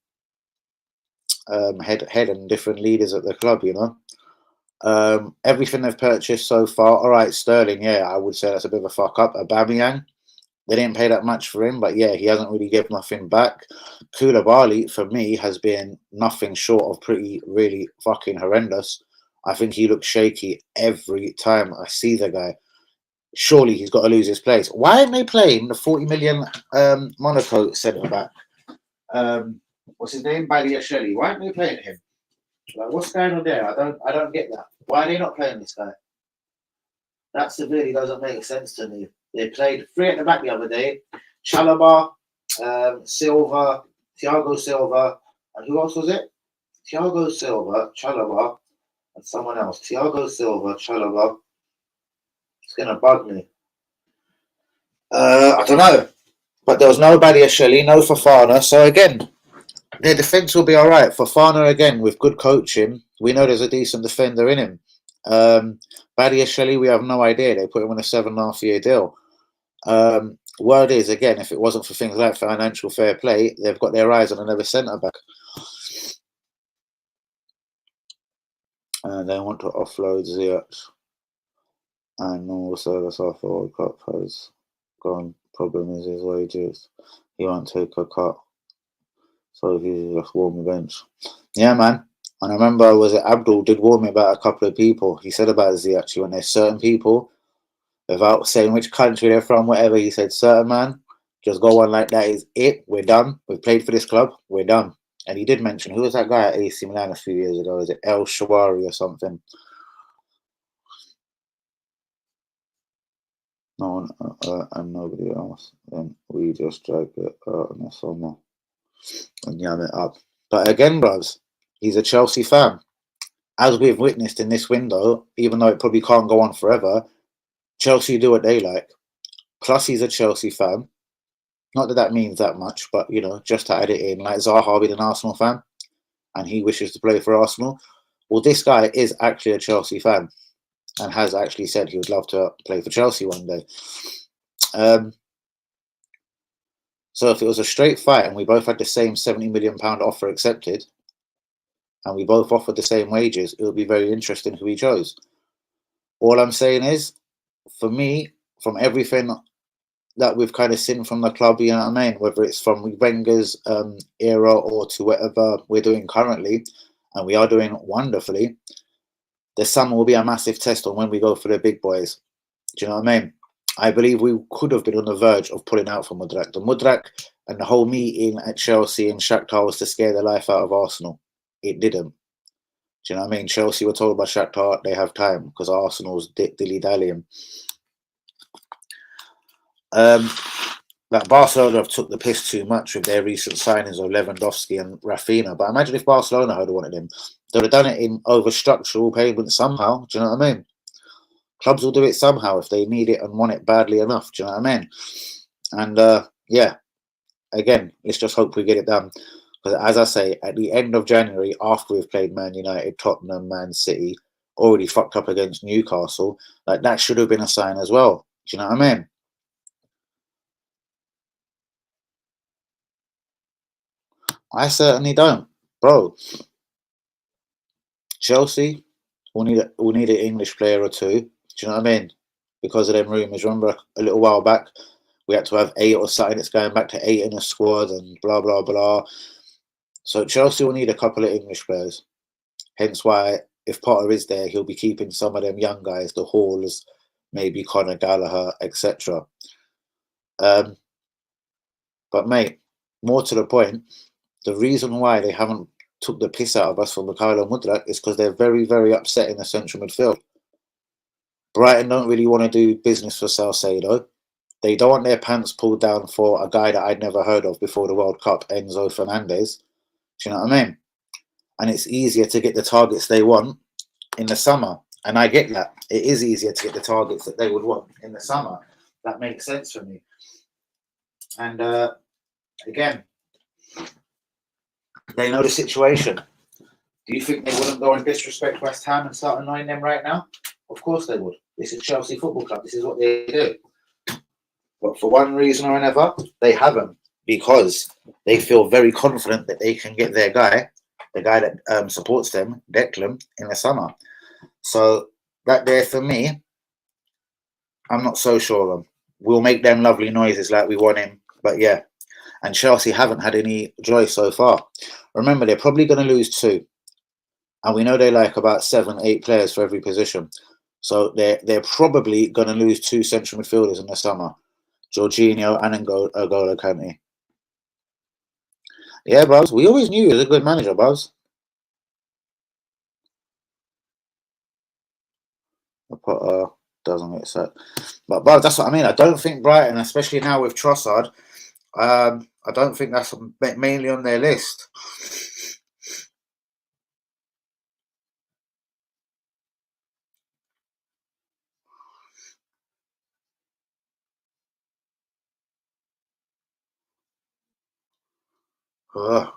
head and different leaders at the club. You know, everything they've purchased so far. All right, Sterling. Yeah, I would say that's a bit of a fuck up. Aubameyang, they didn't pay that much for him, but yeah, he hasn't really given nothing back. Koulibaly, for me, has been nothing short of pretty, really fucking horrendous. I think he looks shaky every time I see the guy. Surely he's got to lose his place. Why aren't they playing the 40 million Monaco centre back? What's his name? Badiashile. Why aren't they playing him? Like, what's going on there? I don't get that. Why are they not playing this guy? That severely doesn't make sense to me. They played three at the back the other day. Chalobah, Silva, Thiago Silva, and who else was it? Thiago Silva, Chalobah, and someone else. Thiago Silva, Chalobah. It's gonna bug me. I don't know. But there was no Badiashile, no Fofana. So again, their defence will be all right. Fofana, again, with good coaching, we know there's a decent defender in him. Badiashile, we have no idea. They put him on a 7.5-year deal. Word is, again, if it wasn't for things like financial fair play, they've got their eyes on another centre back. They want to offload Ziyech and normal service after World Cup has gone. Problem is his wages. He won't take a cut. So he's just warm the bench. Yeah, man. And I remember, was it Abdul did warn me about a couple of people. He said about Ziyech, when there's certain people, without saying which country they're from, whatever, he said, certain man, just go on like that is it. We're done. We've played for this club. We're done. And he did mention, who was that guy at AC Milan a few years ago? Is it El Shawari or something? No one and nobody else. Then we just drag it out in the summer and yam it up. But again, bros, he's a Chelsea fan. As we've witnessed in this window, even though it probably can't go on forever, Chelsea do what they like. Plus, he's a Chelsea fan. Not that that means that much, but just to add it in, like Zaha being an Arsenal fan, and he wishes to play for Arsenal. Well, this guy is actually a Chelsea fan, and has actually said he would love to play for Chelsea one day. So if it was a straight fight and we both had the same £70 million offer accepted, and we both offered the same wages, it would be very interesting who he chose. All I'm saying is, for me, from everything that we've kind of seen from the club, you know what I mean, whether it's from Wenger's era or to whatever we're doing currently, and we are doing wonderfully, the summer will be a massive test on when we go for the big boys. Do you know what I mean? I believe we could have been on the verge of pulling out for Mudryk. The Mudryk and the whole meeting at Chelsea and Shakhtar was to scare the life out of Arsenal. It didn't. Do you know what I mean? Chelsea were told by Shakhtar they have time because Arsenal's dilly-dallying. That Barcelona have took the piss too much with their recent signings of Lewandowski and Rafinha. But imagine if Barcelona had wanted him. They would have done it in over structural payments somehow. Do you know what I mean? Clubs will do it somehow if they need it and want it badly enough. Do you know what I mean? And yeah, again, let's just hope we get it done. Because as I say, at the end of January, after we've played Man United, Tottenham, Man City, already fucked up against Newcastle, like that should have been a sign as well. Do you know what I mean? I certainly don't, bro. Chelsea will need an English player or two. Do you know what I mean? Because of them rumours. Remember a little while back, we had to have 8 or something. It's going back to 8 in a squad and blah blah blah. So Chelsea will need a couple of English players. Hence why, if Potter is there, he'll be keeping some of them young guys, the Halls, maybe Conor Gallagher, etc. But mate, more to the point, the reason why they haven't took the piss out of us for Mykhailo Mudryk is because they're very, very upset in the central midfield. Brighton don't really want to do business for Salcedo. They don't want their pants pulled down for a guy that I'd never heard of before the World Cup, Enzo Fernandez. Do you know what I mean? And it's easier to get the targets they want in the summer. And I get that. It is easier to get the targets that they would want in the summer. That makes sense for me. And again, they know the situation. Do you think they wouldn't go and disrespect West Ham and start annoying them right now? Of course they would. This is Chelsea Football Club. This is what they do. But for one reason or another, they haven't, because they feel very confident that they can get their guy, the guy that supports them, Declan, in the summer. So that there, for me, I'm not so sure of them. We'll make them lovely noises like we want him. But yeah, and Chelsea haven't had any joy so far. Remember, they're probably going to lose 2. And we know they like about 7, 8 players for every position. So they're probably going to lose 2 central midfielders in the summer. Jorginho and N'Golo Kante. Yeah, Buzz. We always knew he was a good manager, Buzz. Potter doesn't get set. But Buzz, that's what I mean. I don't think Brighton, especially now with Trossard, I don't think that's mainly on their list. Ugh.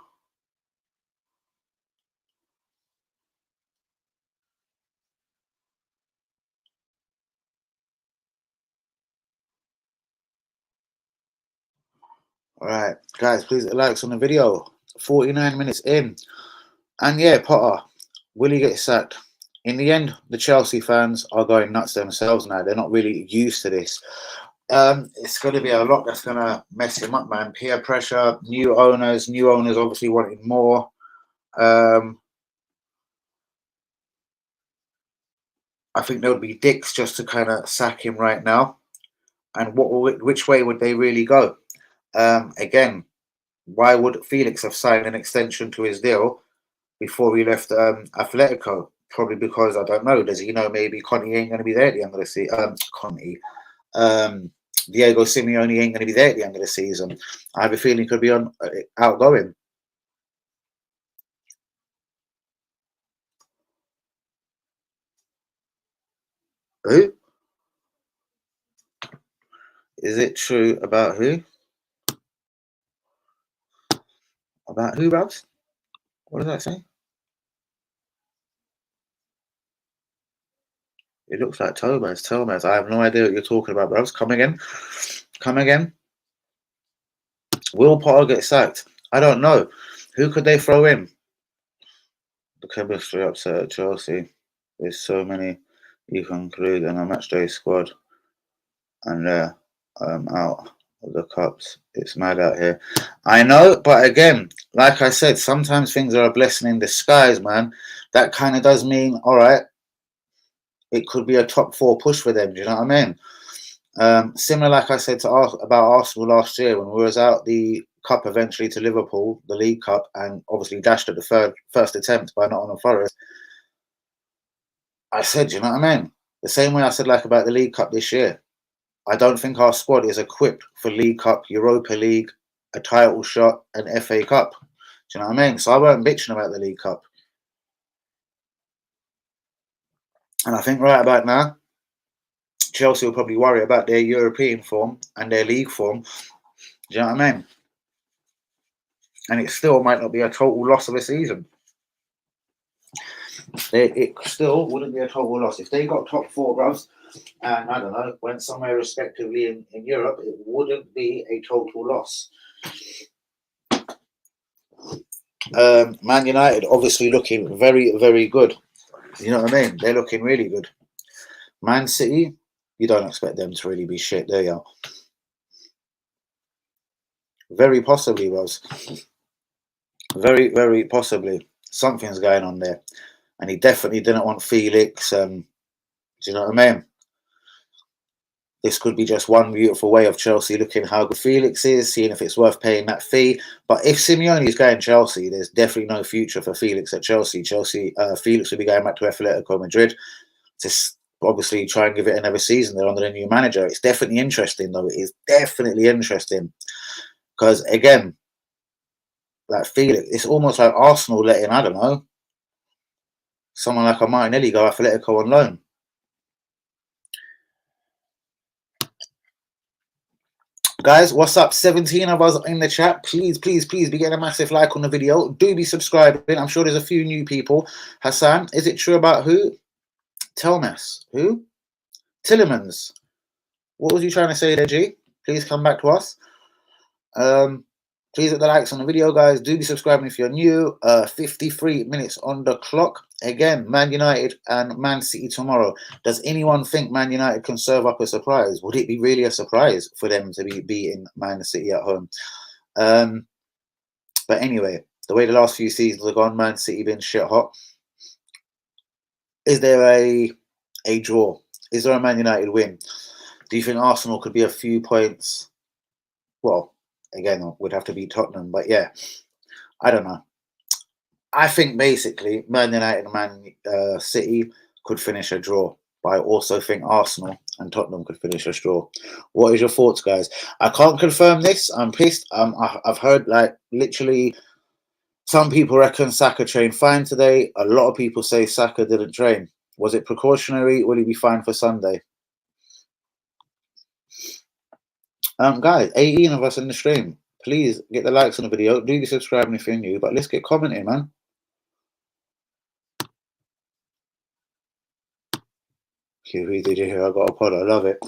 All right, guys, please hit likes on the video. 49 minutes in. And yeah, Potter, will he get sacked? In the end, the Chelsea fans are going nuts themselves now. They're not really used to this. It's going to be a lot that's going to mess him up, man. Peer pressure, new owners obviously wanting more. I think there would be dicks just to kind of sack him right now. And which way would they really go? Again, why would Felix have signed an extension to his deal before he left Atletico? Probably because, I don't know, does he know maybe Conte ain't going to be there at the end of the season? Diego Simeone ain't going to be there at the end of the season. I have a feeling he could be outgoing. Who? Is it true about who? About who, Rabs? What does that say? It looks like Thomas. I have no idea what you're talking about, Rabs. Come again. Will Potter get sacked? I don't know. Who could they throw in? The chemistry upset at Chelsea. There's so many you can include in a matchday squad, and they're out of the cups. It's mad out here. I know, but again, like I said, sometimes things are a blessing in disguise, man. That kind of does mean, all right, it could be a top 4 push for them. Do you know what I mean? Similar, like I said about Arsenal last year when we was out the cup eventually to Liverpool, the League Cup, and obviously dashed at the first attempt by Nottingham Forest. I said, you know what I mean? The same way I said like about the League Cup this year. I don't think our squad is equipped for League Cup, Europa League, a title shot, and FA Cup. Do you know what I mean? So I weren't bitching about the League Cup. And I think right about now, Chelsea will probably worry about their European form and their league form. Do you know what I mean? And it still might not be a total loss of a season. It still wouldn't be a total loss. If they got top 4, bros, and I don't know, went somewhere respectively in Europe, it wouldn't be a total loss. Man United obviously looking very, very good. You know what I mean? They're looking really good. Man City, you don't expect them to really be shit, do you? Very possibly, Rose. Very, very possibly. Something's going on there. And he definitely didn't want Felix. Do you know what I mean? This could be just one beautiful way of Chelsea looking how good Felix is, seeing if it's worth paying that fee. But if Simeone is going Chelsea, there's definitely no future for Felix at Chelsea. Felix will be going back to Atletico Madrid to obviously try and give it another season there under the new manager. It's definitely interesting, though. It is definitely interesting. Because, again, like Felix, it's almost like Arsenal letting, I don't know, someone like a Martinelli go Atletico on loan. Guys, what's up? 17 of us in the chat. Please be getting a massive like on the video. Do be subscribing. I'm sure there's a few new people. Hassan, is it true about who? Telmas. Who? Tillemans. What was you trying to say there, G? Please come back to us. Please hit the likes on the video, guys. Do be subscribing if you're new. 53 minutes on the clock. Again, Man United and Man City tomorrow. Does anyone think Man United can serve up a surprise? Would it be really a surprise for them to be beating Man City at home? But anyway, the way the last few seasons have gone, Man City been shit hot. Is there a draw? Is there a Man United win? Do you think Arsenal could be a few points? Well, again, would have to beat Tottenham, but yeah, I don't know. I think basically Man United and Man City could finish a draw, but I also think Arsenal and Tottenham could finish a draw. What is your thoughts, guys? I can't confirm this. I'm pissed. I've heard like literally some people reckon Saka trained fine today. A lot of people say Saka didn't train. Was it precautionary? Will he be fine for Sunday? Guys, 18 of us in the stream. Please get the likes on the video. Do be subscribing if you're new, but let's get commenting, man. Did you hear? I got a pod. I love it.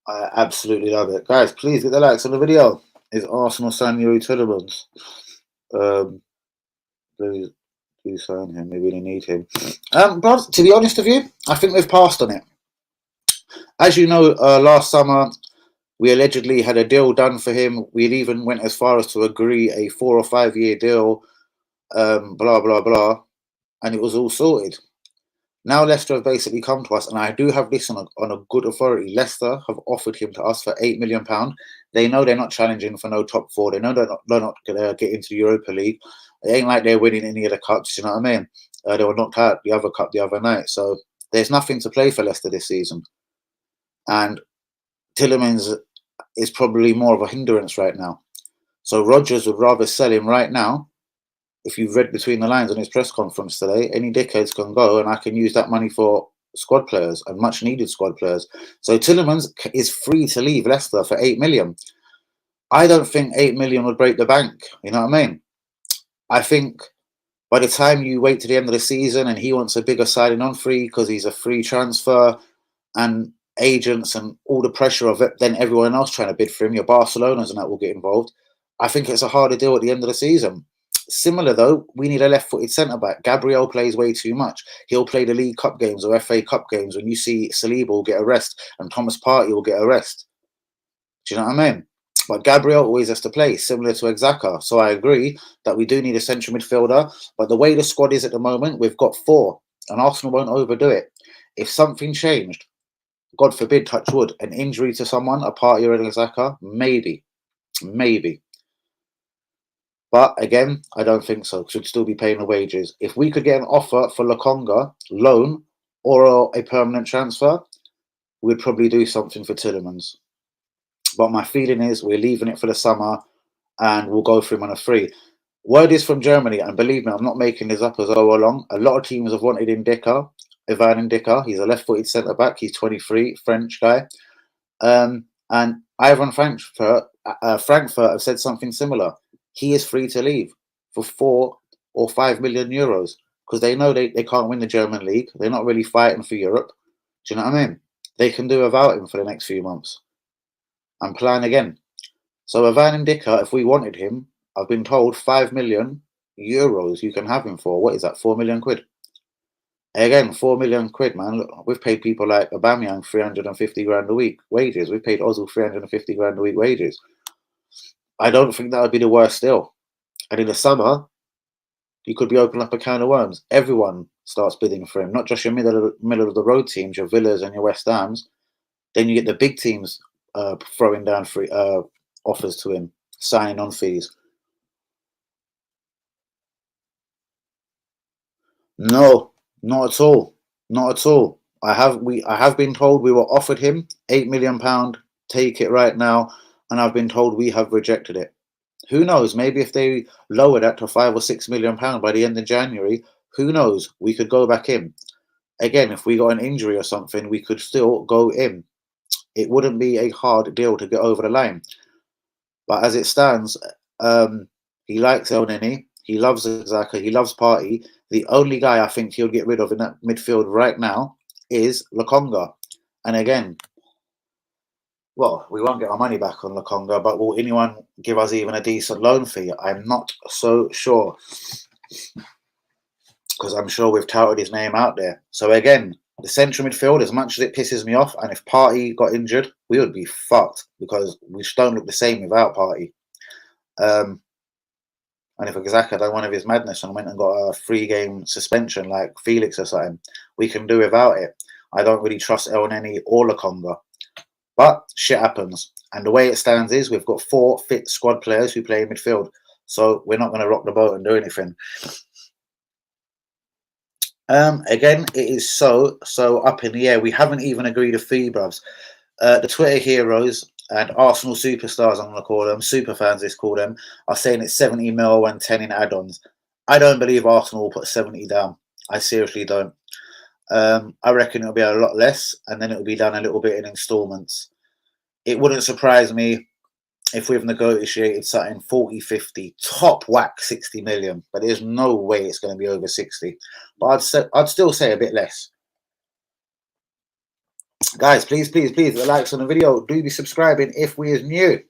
I absolutely love it. Guys, please get the likes on the video. Is Arsenal signing Yuri Tillemans? Please do sign him. They really need him. But to be honest with you, I think they've passed on it. As you know, last summer we allegedly had a deal done for him. We even went as far as to agree a 4 or 5 year deal. Blah blah blah, and it was all sorted. Now Leicester have basically come to us, and I do have this on a good authority. Leicester have offered him to us for £8 million. They know they're not challenging for no top four. They know they're not going to get into the Europa League. It ain't like they're winning any of the cups. You know what I mean? They were knocked out the other cup the other night, so there's nothing to play for Leicester this season. And Tillemans is probably more of a hindrance right now. So Rodgers would rather sell him right now. If you've read between the lines on his press conference today, any dickheads can go and I can use that money for squad players and much needed squad players. So Tillemans is free to leave Leicester for £8 million. I don't think £8 million would break the bank. You know what I mean? I think by the time you wait to the end of the season and he wants a bigger signing on free because he's a free transfer and agents and all the pressure of it, then everyone else trying to bid for him, your Barcelonas and that will get involved. I think it's a harder deal at the end of the season. Similar though, we need a left-footed centre-back. Gabriel plays way too much. He'll play the League Cup games or FA Cup games when you see Saliba will get a rest and Thomas Partey will get a rest. Do you know what I mean? But Gabriel always has to play, similar to Xhaka. So I agree that we do need a central midfielder. But the way the squad is at the moment, we've got 4, and Arsenal won't overdo it. If something changed, God forbid, touch wood, an injury to someone, a Partey or an Xhaka, maybe. But again, I don't think so. Should still be paying the wages. If we could get an offer for Lokonga, loan, or a permanent transfer, we'd probably do something for Tillemans. But my feeling is we're leaving it for the summer and we'll go for him on a free. Word is from Germany, and believe me, I'm not making this up as I go along. A lot of teams have wanted Ivan Ndicka. He's a left-footed centre-back. He's 23, French guy. And Ivan Frankfurt have said something similar. He is free to leave for 4 or 5 million euros because they know they can't win the German league. They're not really fighting for Europe. Do you know what I mean? They can do without him for the next few months and plan again. So Ivan Ndicka, if we wanted him, I've been told 5 million euros you can have him for. What is that? 4 million quid. Again, 4 million quid, man. Look, we've paid people like Aubameyang 350 grand a week wages. We've paid Ozil 350 grand a week wages. I don't think that would be the worst deal. And in the summer, you could be opening up a can of worms. Everyone starts bidding for him, not just your middle of the road teams, your Villas and your West Hams. Then you get the big teams throwing down free offers to him, signing on fees. No, not at all. Not at all. I have been told we were offered him £8 million. Take it right now, and I've been told we have rejected it. Who knows? Maybe if they lower that to £5 or £6 million by the end of January, who knows? We could go back in. Again, if we got an injury or something, we could still go in. It wouldn't be a hard deal to get over the line. But as it stands, he likes El Neni. He loves Xhaka. He loves Partey. The only guy I think he'll get rid of in that midfield right now is Lokonga. And again, well, we won't get our money back on Lokonga, but will anyone give us even a decent loan fee? I'm not so sure. Because I'm sure we've touted his name out there. So again, the central midfield, as much as it pisses me off, and if Partey got injured, we would be fucked because we just don't look the same without Partey. And if Xhaka done one of his madness and went and got a 3-game suspension like Felix or something, we can do without it. I don't really trust El Neni or Lokonga. But shit happens. And the way it stands is we've got 4 fit squad players who play in midfield. So we're not going to rock the boat and do anything. Again, it is so up in the air. We haven't even agreed a fee, bruvs. The Twitter heroes and Arsenal superstars, I'm going to call them, super fans, let's call them, are saying it's 70 mil and 10 in add-ons. I don't believe Arsenal will put 70 down. I seriously don't. I reckon it'll be a lot less, and then it'll be done a little bit in installments. It wouldn't surprise me if we've negotiated something 40, 50, top whack 60 million, but there's no way it's going to be over 60. But I'd still say a bit less. Guys, please, the likes on the video. Do be subscribing if we is new.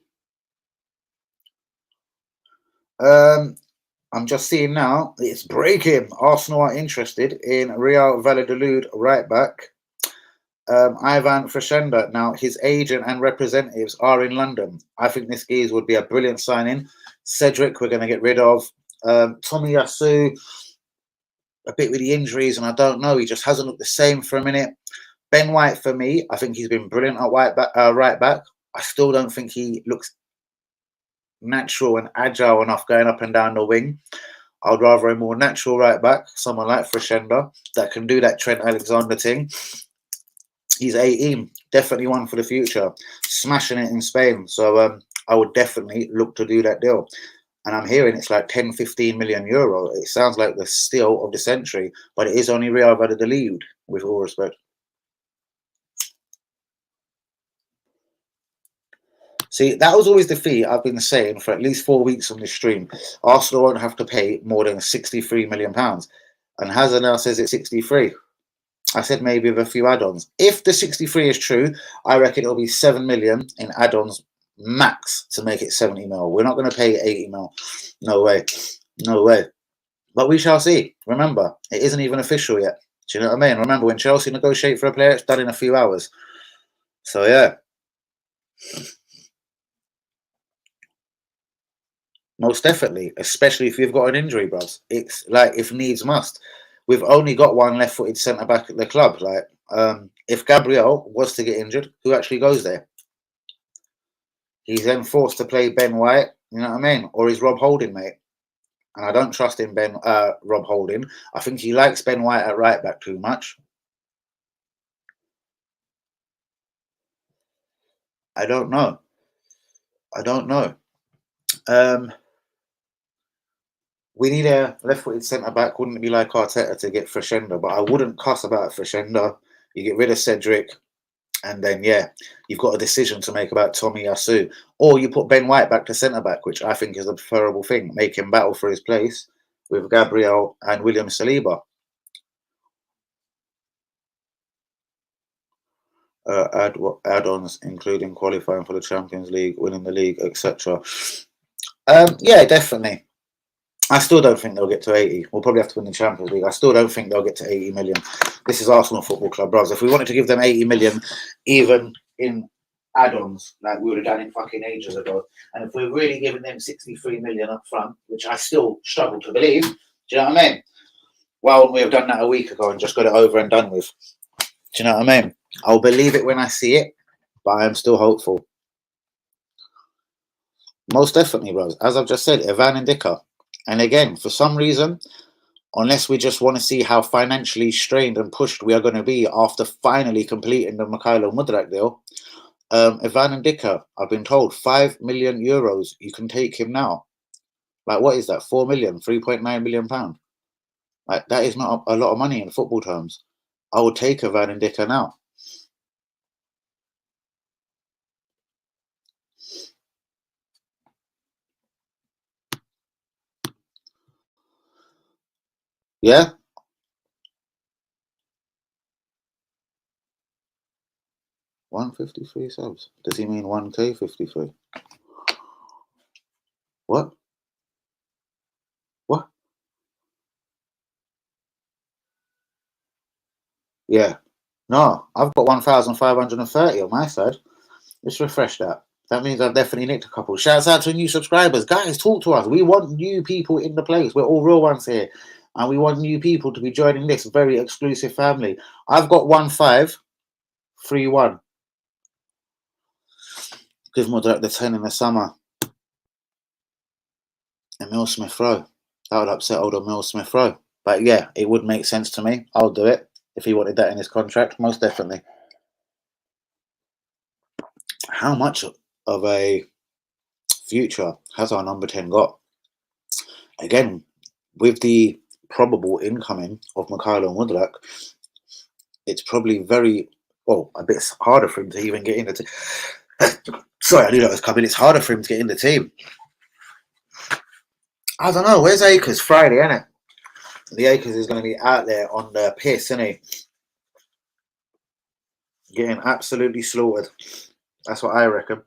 I'm just seeing now it's breaking. Arsenal are interested in Real Valladolid right back Ivan Freshenda. Now, his agent and representatives are in London. I think this geese would be a brilliant signing. Cedric, we're going to get rid of. Tommy Yasu, a bit with the injuries, and I don't know. He just hasn't looked the same for a minute. Ben White, for me, I think he's been brilliant at right back. I still don't think he looks natural and agile enough going up and down the wing. I'd rather a more natural right back, someone like Freshenda, that can do that Trent Alexander thing. He's 18, definitely one for the future, smashing it in Spain. So I would definitely look to do that deal. And I'm hearing it's like 10, 15 million euro. It sounds like the steal of the century, but it is only Real Valladolid, with all respect. See, that was always the fee I've been saying for at least 4 weeks on this stream. Arsenal won't have to pay more than £63 million. And Hazard now says it's 63. I said maybe with a few add-ons. If the 63 is true, I reckon it'll be 7 million in add-ons max to make it 70 mil. We're not going to pay 80 mil. No way. No way. But we shall see. Remember, it isn't even official yet. Do you know what I mean? Remember, when Chelsea negotiate for a player, it's done in a few hours. So, yeah. Most definitely, especially if you've got an injury, bros. It's like if needs must. We've only got one left-footed centre back at the club. Like, if Gabriel was to get injured, who actually goes there? He's then forced to play Ben White. You know what I mean? Or is Rob Holding, mate? And I don't trust in Rob Holding. I think he likes Ben White at right back too much. I don't know. I don't know. We need a left-footed centre-back. Wouldn't it be like Arteta to get Freshenda? But I wouldn't cuss about Freshenda. You get rid of Cedric. And then, yeah, you've got a decision to make about Tommy Yasu. Or you put Ben White back to centre-back, which I think is a preferable thing. Make him battle for his place with Gabriel and William Saliba. Add-ons, including qualifying for the Champions League, winning the league, etc. Yeah, definitely. I still don't think they'll get to 80. We'll probably have to win the Champions League. I still don't think they'll get to 80 million. This is Arsenal Football Club, bros. If we wanted to give them 80 million, even in add-ons, like we would have done it fucking ages ago, and if we're really giving them 63 million up front, which I still struggle to believe, do you know what I mean? Why wouldn't we have done that a week ago and just got it over and done with? Do you know what I mean? I'll believe it when I see it, but I am still hopeful. Most definitely, bros. As I've just said, Ivan and Dicker. And again, for some reason, unless we just want to see how financially strained and pushed we are going to be after finally completing the Mikhailo Mudryk deal, Ivan and Dicker, I've been told 5 million euros, you can take him now. Like, what is that? 4 million, 3.9 million pounds. Like, that is not a lot of money in football terms. I would take Ivan and Dicker now. Yeah? 153 subs. Does he mean 1K 53? What? What? Yeah. No, I've got 1,530 on my side. Let's refresh that. That means I've definitely nicked a couple. Shouts out to new subscribers. Guys, talk to us. We want new people in the place. We're all real ones here. And we want new people to be joining this very exclusive family. I've got 1,531. Give Mudryk the 10 in the summer. Emil Smith Rowe. That would upset old Emil Smith Rowe. But yeah, it would make sense to me. I'll do it. If he wanted that in his contract, most definitely. How much of a future has our number 10 got? Again, with the probable incoming of Mikhailo Mudryk, it's probably a bit harder for him to even get in the team. Sorry, I knew that was coming. It's harder for him to get in the team. I don't know. Where's Akers? Friday, isn't it? The Akers is going to be out there on the piss, isn't he? Getting absolutely slaughtered. That's what I reckon.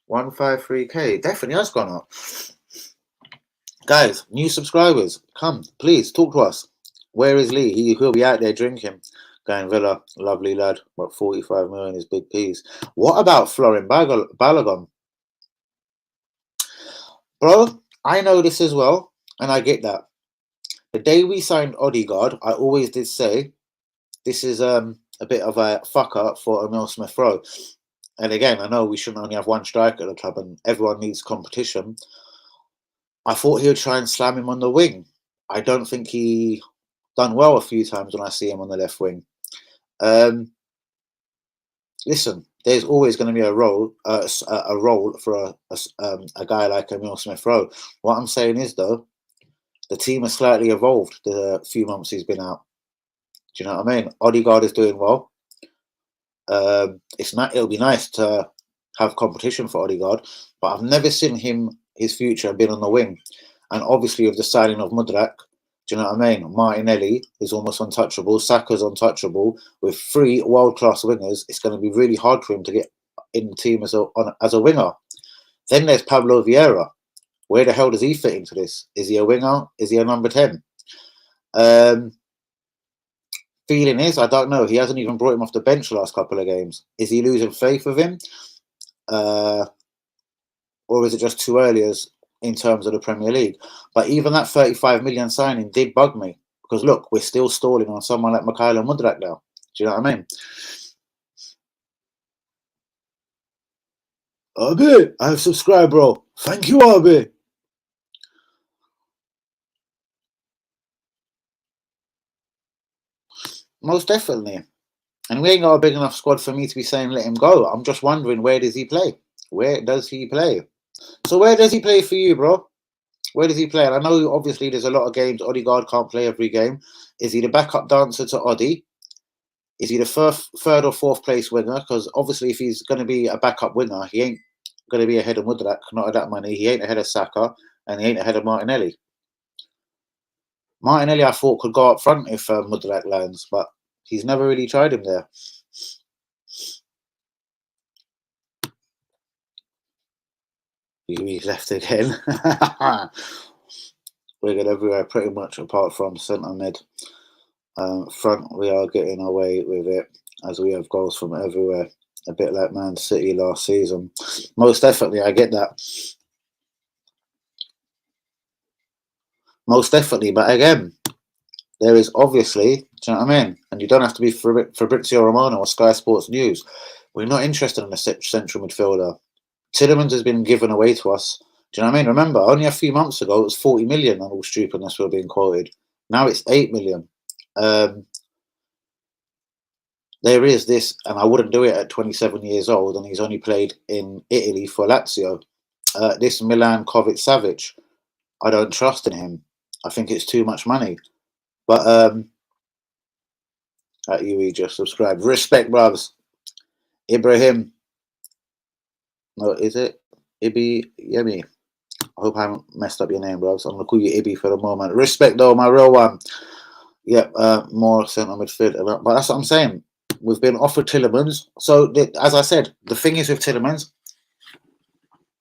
153k. Definitely has gone up. Guys, new subscribers, come, please, talk to us. Where is Lee? He'll be out there drinking. Going Villa, lovely lad, but 45 million is big piece. What about Florin Balogun? Bro, I know this as well, and I get that. The day we signed Odegaard, I always did say this is a bit of a fuck up for Emil Smith Rowe. And again, I know we shouldn't only have one striker at the club and everyone needs competition. I thought he would try and slam him on the wing. I don't think he done well a few times when I see him on the left wing. Listen, there's always going to be a role for a guy like Emil Smith Rowe. What I'm saying is, though, the team has slightly evolved the few months he's been out. Do you know what I mean? Odegaard is doing well. It'll be nice to have competition for Odegaard, but I've never seen his future been on the wing. And obviously with the signing of Mudryk, do you know what I mean? Martinelli is almost untouchable. Saka's untouchable. With 3 world-class wingers, it's going to be really hard for him to get in the team as a winger. Then there's Pablo Vieira. Where the hell does he fit into this? Is he a winger? Is he a number 10? Feeling is, I don't know. He hasn't even brought him off the bench the last couple of games. Is he losing faith with him? Or is it just too early in terms of the Premier League? But even that 35 million signing did bug me. Because look, we're still stalling on someone like Mykhailo Mudryk now. Do you know what I mean? Abi, I've subscribed, bro. Thank you, Abi. Most definitely. And we ain't got a big enough squad for me to be saying let him go. I'm just wondering, where does he play? Where does he play? So where does he play for you, bro? Where does he play? And I know obviously there's a lot of games Odegaard can't play every game. Is he the backup dancer to Odi? Is he the third or fourth place winger? Because obviously if he's going to be a backup winger, he ain't going to be ahead of Mudryk, not at that money. He ain't ahead of Saka, and he ain't ahead of Martinelli. Martinelli, I thought, could go up front if Mudryk lands, but he's never really tried him there. He's left again. We're good everywhere, pretty much, apart from centre mid. Front, we are getting away with it, as we have goals from everywhere. A bit like Man City last season. Most definitely, I get that. Most definitely, but again, there is obviously, do you know what I mean? And you don't have to be Fabrizio Romano or Sky Sports News. We're not interested in a central midfielder. Tielemans has been given away to us. Do you know what I mean? Remember, only a few months ago, it was 40 million and all stupidness were being quoted. Now it's 8 million. There is this, and I wouldn't do it at 27 years old, and he's only played in Italy for Lazio. This Milan Kovic-Savic, I don't trust in him. I think it's too much money. But at UE, just subscribe. Respect, brothers. Ibrahim. No, is it? Ibi Yemi. I hope I haven't messed up your name, bro. So I'm going to call you Ibi for the moment. Respect, though, my real one. Yep, more centre midfield. But that's what I'm saying. We've been offered Tielemans. So, as I said, the thing is with Tielemans,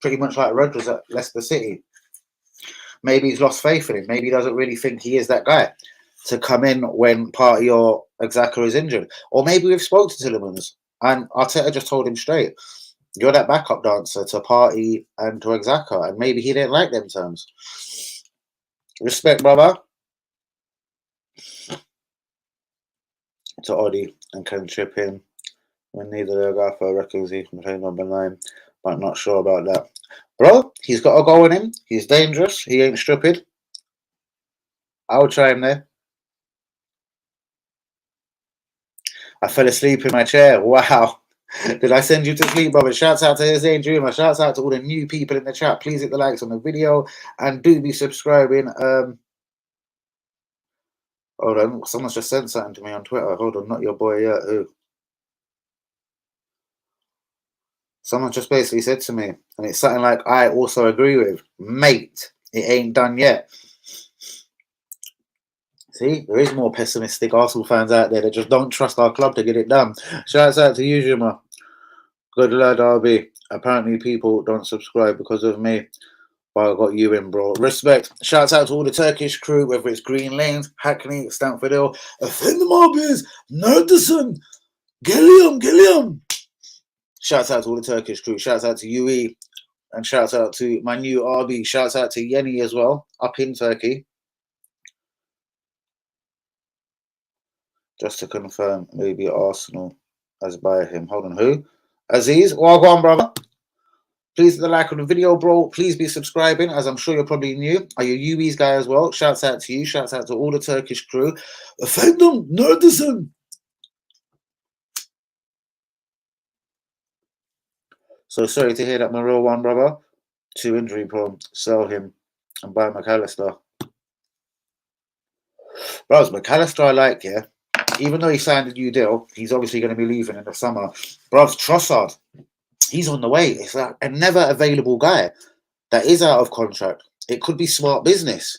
pretty much like Rodgers at Leicester City. Maybe he's lost faith in him. Maybe he doesn't really think he is that guy to come in when Partey or Xhaka is injured. Or maybe we've spoke to Tielemans and Arteta just told him straight, you're that backup dancer to Partey and to Xhaka, and maybe he didn't like them terms. Respect, brother. To Oddy and can chip in when neither Agatha reckons he can play number 9, but not sure about that. Bro, he's got a goal in him. He's dangerous. He ain't stupid. I would try him there. I fell asleep in my chair. Wow. Did I send you to sleep, brother? Shouts out to Zane Dreamer. Shouts out to all the new people in the chat. Please hit the likes on the video and do be subscribing. Hold on. Someone's just sent something to me on Twitter. Hold on. Not your boy yet. Who? Someone just basically said to me, and it's something like I also agree with. Mate, it ain't done yet. See, there is more pessimistic Arsenal fans out there that just don't trust our club to get it done. Shouts out to you, Juma. Good lad, RB. Apparently, people don't subscribe because of me. But I got you in, bro. Respect. Shouts out to all the Turkish crew, whether it's Green Lanes, Hackney, Stamford Hill, Efendim Abiz, Neredesin, Gelium. Shouts out to all the Turkish crew. Shouts out to UE. And shouts out to my new RB. Shouts out to Yeni as well, up in Turkey. Just to confirm, maybe Arsenal as buy him. Hold on, who? Aziz. Well, go on, brother. Please hit the like on the video, bro. Please be subscribing, as I'm sure you're probably new. Are you UE's guy as well? Shouts out to you. Shouts out to all the Turkish crew. Efendim, neredesin? So sorry to hear that, my real one, brother. Too injury prone. Sell him and buy McAllister. Bros, McAllister I like, yeah. Even though he signed a new deal, he's obviously going to be leaving in the summer. Bros, Trossard, he's on the way. It's like a never available guy that is out of contract. It could be smart business.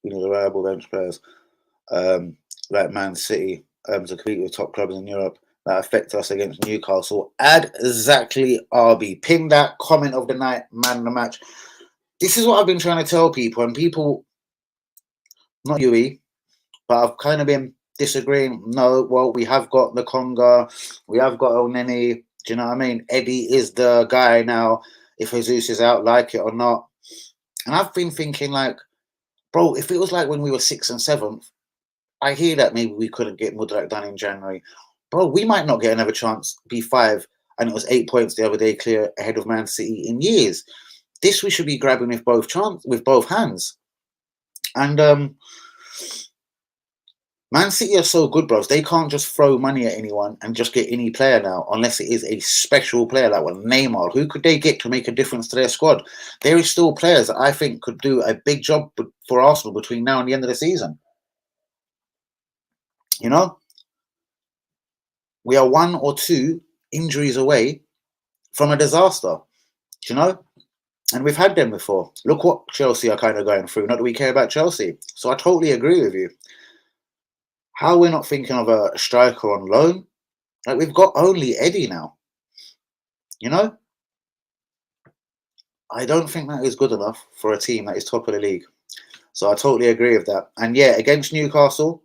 You know, the reliable bench players like Man City to compete with top clubs in Europe that affect us against Newcastle. Exactly, RB. Pin that comment of the night, man of the match. This is what I've been trying to tell people, and people, not UE, but I've kind of been disagreeing. No, well, we have got the Conga, we have got El Neni. Do you know what I mean? Eddie is the guy now, if Jesus is out, like it or not. And I've been thinking, like, bro, if it was like when we were 6th and 7th, I hear that maybe we couldn't get Mudryk done in January. Bro, we might not get another chance, B5, and it was 8 points the other day clear ahead of Man City in years. This we should be grabbing with both hands. And Man City are so good, bros. They can't just throw money at anyone and just get any player now, unless it is a special player like one Neymar. Who could they get to make a difference to their squad? There is still players that I think could do a big job for Arsenal between now and the end of the season. You know, we are 1 or 2 injuries away from a disaster. You know, and we've had them before. Look what Chelsea are kind of going through. Not that we care about Chelsea. So I totally agree with you. How we're not thinking of a striker on loan? Like, we've got only Eddie now. You know? I don't think that is good enough for a team that is top of the league. So I totally agree with that. And yeah, against Newcastle,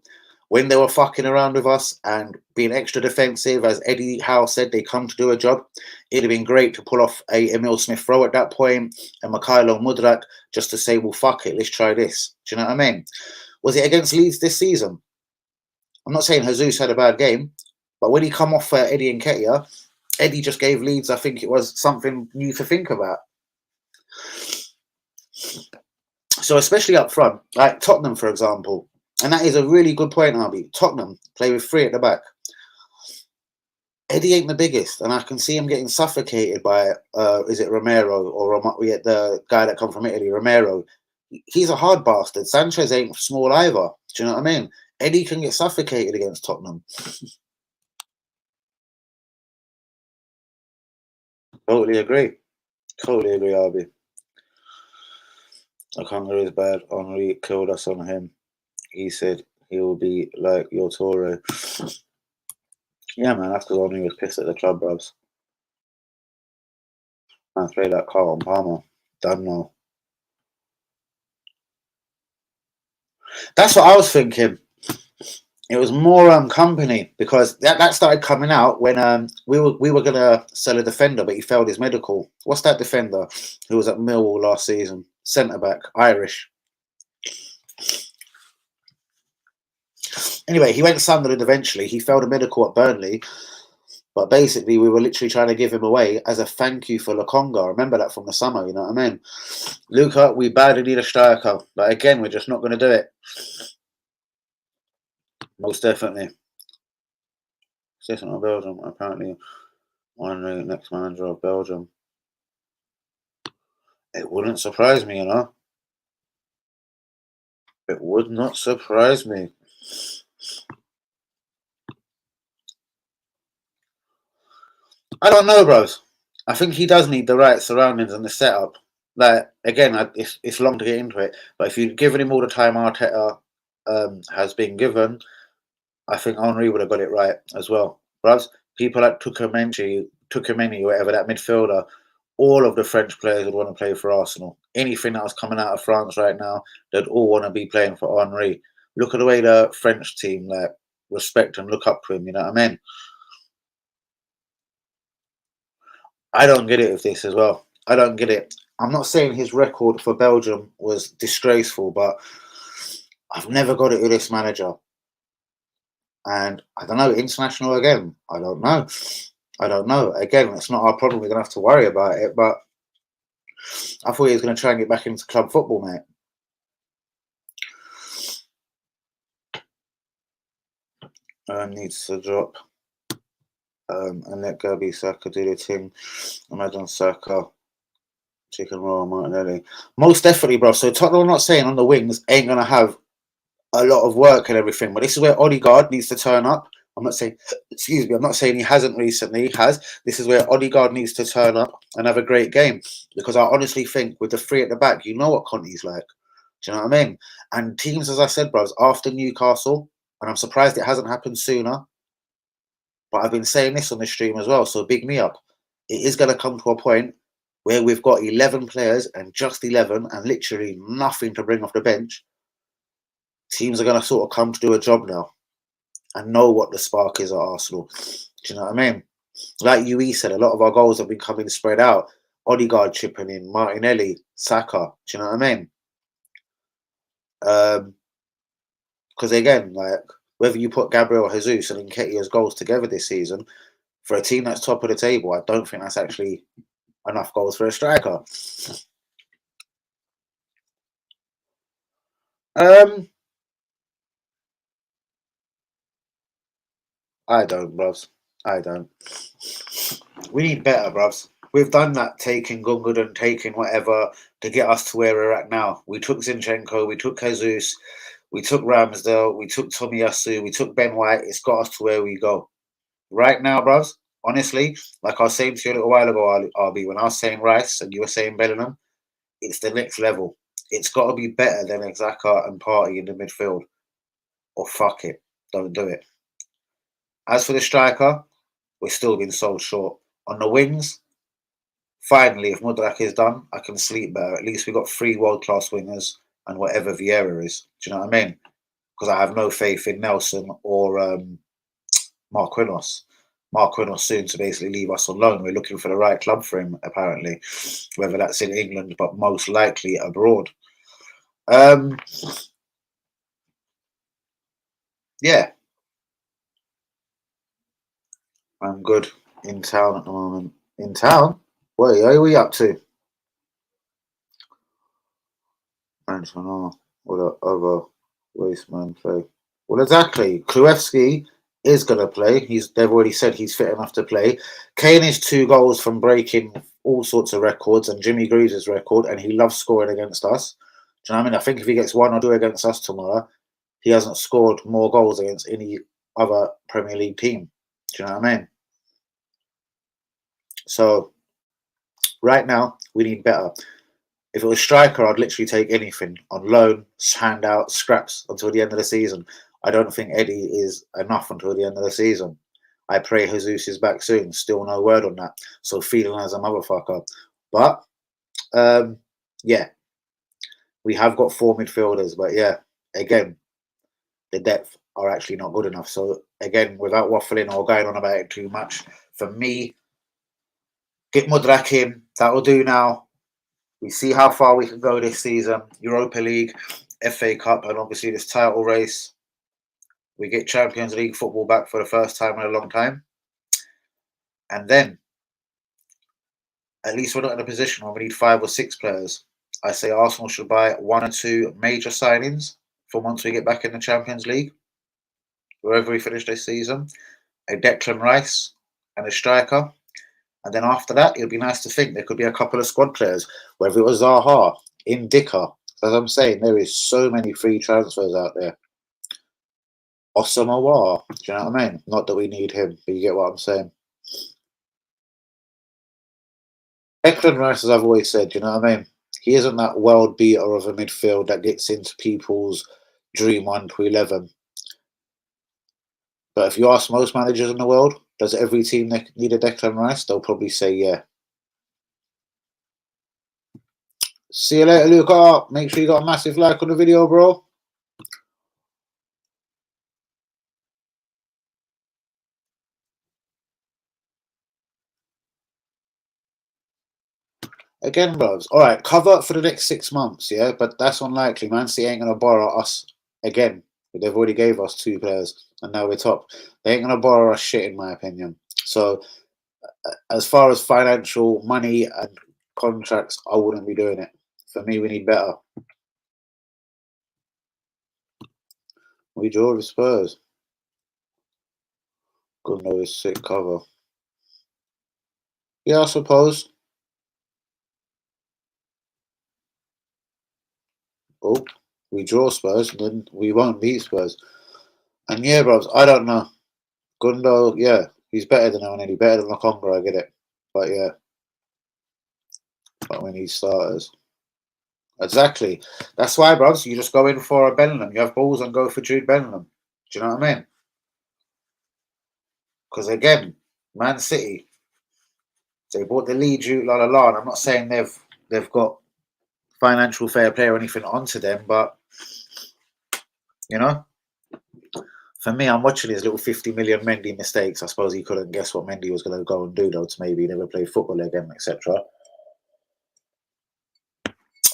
when they were fucking around with us and being extra defensive, as Eddie Howe said, they come to do a job. It'd have been great to pull off a Emil Smith Rowe at that point and Mikhailo Mudryk just to say, well, fuck it, let's try this. Do you know what I mean? Was it against Leeds this season? I'm not saying Jesus had a bad game, but when he come off for Eddie Nketiah, Eddie just gave Leeds, I think it was, something new to think about. So especially up front, like Tottenham, for example, and that is a really good point, Arby. Tottenham play with 3 at the back. Eddie ain't the biggest, and I can see him getting suffocated by, is it Romero or the guy that come from Italy, Romero. He's a hard bastard. Sanchez ain't small either. Do you know what I mean? Eddie can get suffocated against Tottenham. Totally agree. Totally agree, Arby. Okanga is bad. Henri killed us on him. He said he will be like your Torre. Yeah, man, that's because Henri was pissed at the club, bruvs. Man, play like Carlton Palmer. Done now. That's what I was thinking. It was more company, because that started coming out when we were gonna sell a defender, but he failed his medical. What's that defender who was at Millwall last season? Centre back, Irish. Anyway, he went to Sunderland eventually. He failed a medical at Burnley, but basically we were literally trying to give him away as a thank you for Lokonga. I remember that from the summer. You know what I mean? Luca, we badly need a striker, but again, we're just not going to do it. Most definitely. Assistant of Belgium, apparently one of the next manager of Belgium. It wouldn't surprise me, you know. It would not surprise me. I don't know, bros. I think he does need the right surroundings and the setup. Like, again, it's long to get into it, but if you'd given him all the time Arteta has been given, I think Henri would have got it right as well. Bros, people like Tukameni, whatever, that midfielder, all of the French players would want to play for Arsenal. Anything that was coming out of France right now, they'd all want to be playing for Henry. Look at the way the French team like respect and look up to him. You know what I mean? I don't get it with this as well. I don't get it. I'm not saying his record for Belgium was disgraceful, but I've never got it with this manager. And I don't know, international again. I don't know. I don't know. Again, it's not our problem. We're going to have to worry about it. But I thought he was going to try and get back into club football, mate. Needs to drop. And let Gabi Saka do the thing. Imagine Saka, chicken roll, Martinelli. Most definitely, bro. So Tottenham, I'm not saying on the wings ain't going to have a lot of work and everything, but this is where Odegaard needs to turn up. I'm not saying, excuse me, I'm not saying he hasn't recently. He has. This is where Odegaard needs to turn up and have a great game, because I honestly think with the three at the back, you know what Conte's like. Do you know what I mean? And teams, as I said, bros, after Newcastle, and I'm surprised it hasn't happened sooner, but I've been saying this on the stream as well, so big me up. It is going to come to a point where we've got 11 players and just 11 and literally nothing to bring off the bench. Teams are going to sort of come to do a job now and know what the spark is at Arsenal. Do you know what I mean? Like UE said, a lot of our goals have been coming spread out. Odegaard chipping in, Martinelli, Saka. Do you know what I mean? Because again, like whether you put Gabriel Jesus and Nketiah's goals together this season, for a team that's top of the table, I don't think that's actually enough goals for a striker. I don't, bros. I don't. We need better, bros. We've done that, taking Gundogan, taking whatever to get us to where we're at now. We took Zinchenko, we took Jesus, we took Ramsdale, we took Tomiyasu, we took Ben White. It's got us to where we go. Right now, bros, honestly, like I was saying to you a little while ago, RB, when I was saying Rice and you were saying Bellingham, it's the next level. It's got to be better than Xhaka and Partey in the midfield. Or fuck it. Don't do it. As for the striker, we're still being sold short. On the wings, finally, if Mudryk is done, I can sleep better. At least we've got 3 world-class wingers and whatever Vieira is. Do you know what I mean? Because I have no faith in Nelson or Marquinhos. Marquinhos soon to basically leave us on loan. We're looking for the right club for him, apparently. Whether that's in England, but most likely abroad. Yeah. I'm good in town at the moment. In town? What are we up to? What other wasteman play? Well, exactly. Krujewski is going to play. They've already said he's fit enough to play. Kane is 2 goals from breaking all sorts of records and Jimmy Greaves' record, and he loves scoring against us. Do you know what I mean? I think if he gets 1 or 2 against us tomorrow, he hasn't scored more goals against any other Premier League team. Do you know what I mean? So right now, we need better. If it was striker, I'd literally take anything on loan, hand out, scraps until the end of the season. I don't think Eddie is enough until the end of the season. I pray Jesus is back soon. Still no word on that. So feeling as a motherfucker. But yeah, we have got 4 midfielders. But yeah, again, the depth are actually not good enough. So again, without waffling or going on about it too much, for me, get Mudryk in. That'll do now. We see how far we can go this season. Europa League, FA Cup, and obviously this title race. We get Champions League football back for the first time in a long time. And then, at least we're not in a position where we need 5 or 6 players. I say Arsenal should buy 1 or 2 major signings for once we get back in the Champions League, wherever we finish this season. A Declan Rice and a striker. And then after that, it would be nice to think there could be a couple of squad players, whether it was Zaha, Indika. As I'm saying, there is so many free transfers out there. Osama, do you know what I mean? Not that we need him, but you get what I'm saying. Declan Rice, as I've always said, you know what I mean? He isn't that world beater of a midfield that gets into people's dream 1 to 11. But if you ask most managers in the world, Does every team need a Declan Rice? They'll probably say yeah. See you later, Luca. Make sure you got a massive like on the video, bro. Again, bros. All right, cover for the next 6 months, yeah, but that's unlikely. Man City ain't gonna borrow us again. They've already gave us 2 players, and now we're top. They ain't gonna borrow us shit, in my opinion. So, as far as financial money and contracts, I wouldn't be doing it. For me, we need better. We draw with Spurs. Good no is sick cover. Yeah, I suppose. Oh, we draw Spurs, and then we won't beat Spurs. And yeah, bros, I don't know. Gundo, yeah, he's better than Oneni, better than Lokonga, I get it. But yeah, but we need starters. Exactly. That's why, bros, you just go in for a Bellingham. You have balls and go for Jude Bellingham. Do you know what I mean? Because again, Man City, they bought the lead, la la la. And I'm not saying they've got financial fair play or anything onto them, but you know, for me, I'm watching his little 50 million Mendy mistakes. I suppose he couldn't guess what Mendy was going to go and do, though, to maybe never play football again, etc.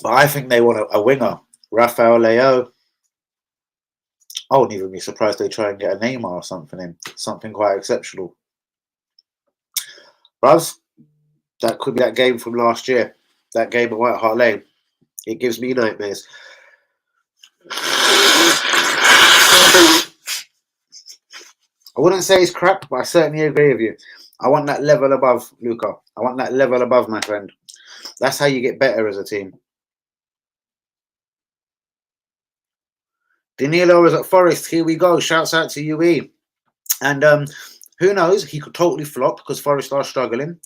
But I think they want a winger. Rafael Leao. I wouldn't even be surprised they try and get a Neymar or something in. Something quite exceptional. Bros, that could be that game from last year. That game at White Hart Lane. It gives me nightmares. I wouldn't say it's crap, but I certainly agree with you. I want that level above, Luca. I want that level above, my friend. That's how you get better as a team. Danilo is at Forest. Here we go. Shouts out to UE. And who knows? He could totally flop because Forest are struggling.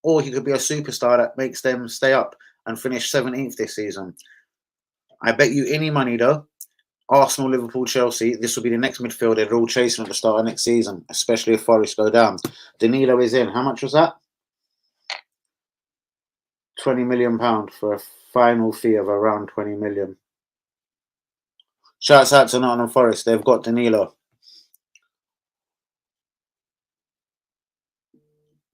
Or he could be a superstar that makes them stay up and finish 17th this season. I bet you any money, though. Arsenal, Liverpool, Chelsea. This will be the next midfield they're all chasing at the start of next season, especially if Forest go down. Danilo is in. How much was that? £20 million for a final fee of around 20 million. Shouts out to Nottingham Forest. They've got Danilo.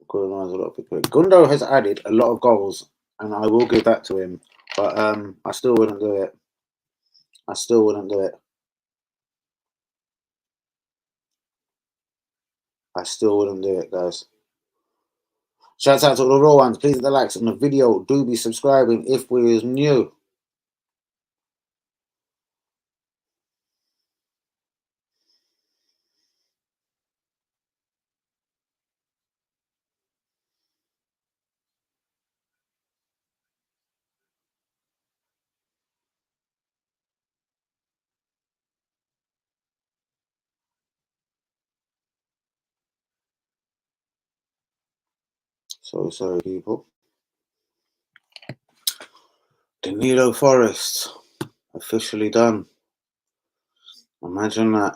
Gundo has added a lot of goals, and I will give that to him. But I still wouldn't do it. I still wouldn't do it. I still wouldn't do it, guys. Shouts out to all the raw ones. Please hit the likes on the video. Do be subscribing if we're new. So sorry, people. Danilo Forest officially done. Imagine that.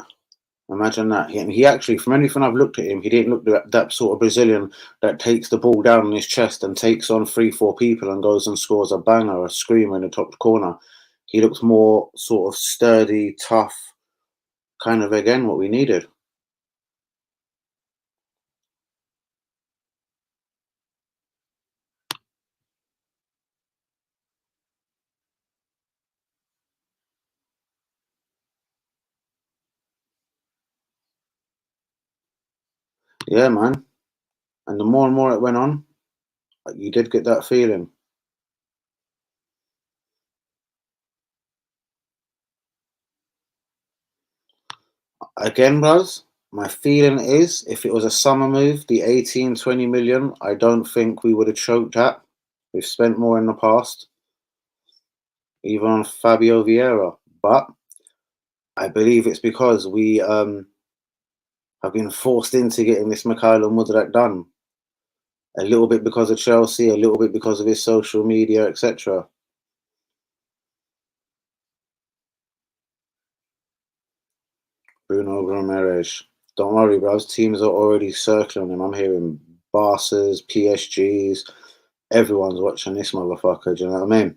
Imagine that. He actually, from anything I've looked at him, he didn't look like that sort of Brazilian that takes the ball down on his chest and takes on 3-4 people and goes and scores a banger, a screamer in the top corner. He looks more sort of sturdy, tough, kind of again what we needed. Yeah, man. And the more and more it went on, you did get that feeling. Again, bros, my feeling is if it was a summer move, the 18-20 million, I don't think we would have choked at. We've spent more in the past, even on Fabio Vieira. But I believe it's because we have been forced into getting this Mikhailo Mudryk done. A little bit because of Chelsea, a little bit because of his social media, etc. Bruno Gomes. Don't worry, bros. Teams are already circling him. I'm hearing Barca's, PSG's. Everyone's watching this motherfucker. Do you know what I mean?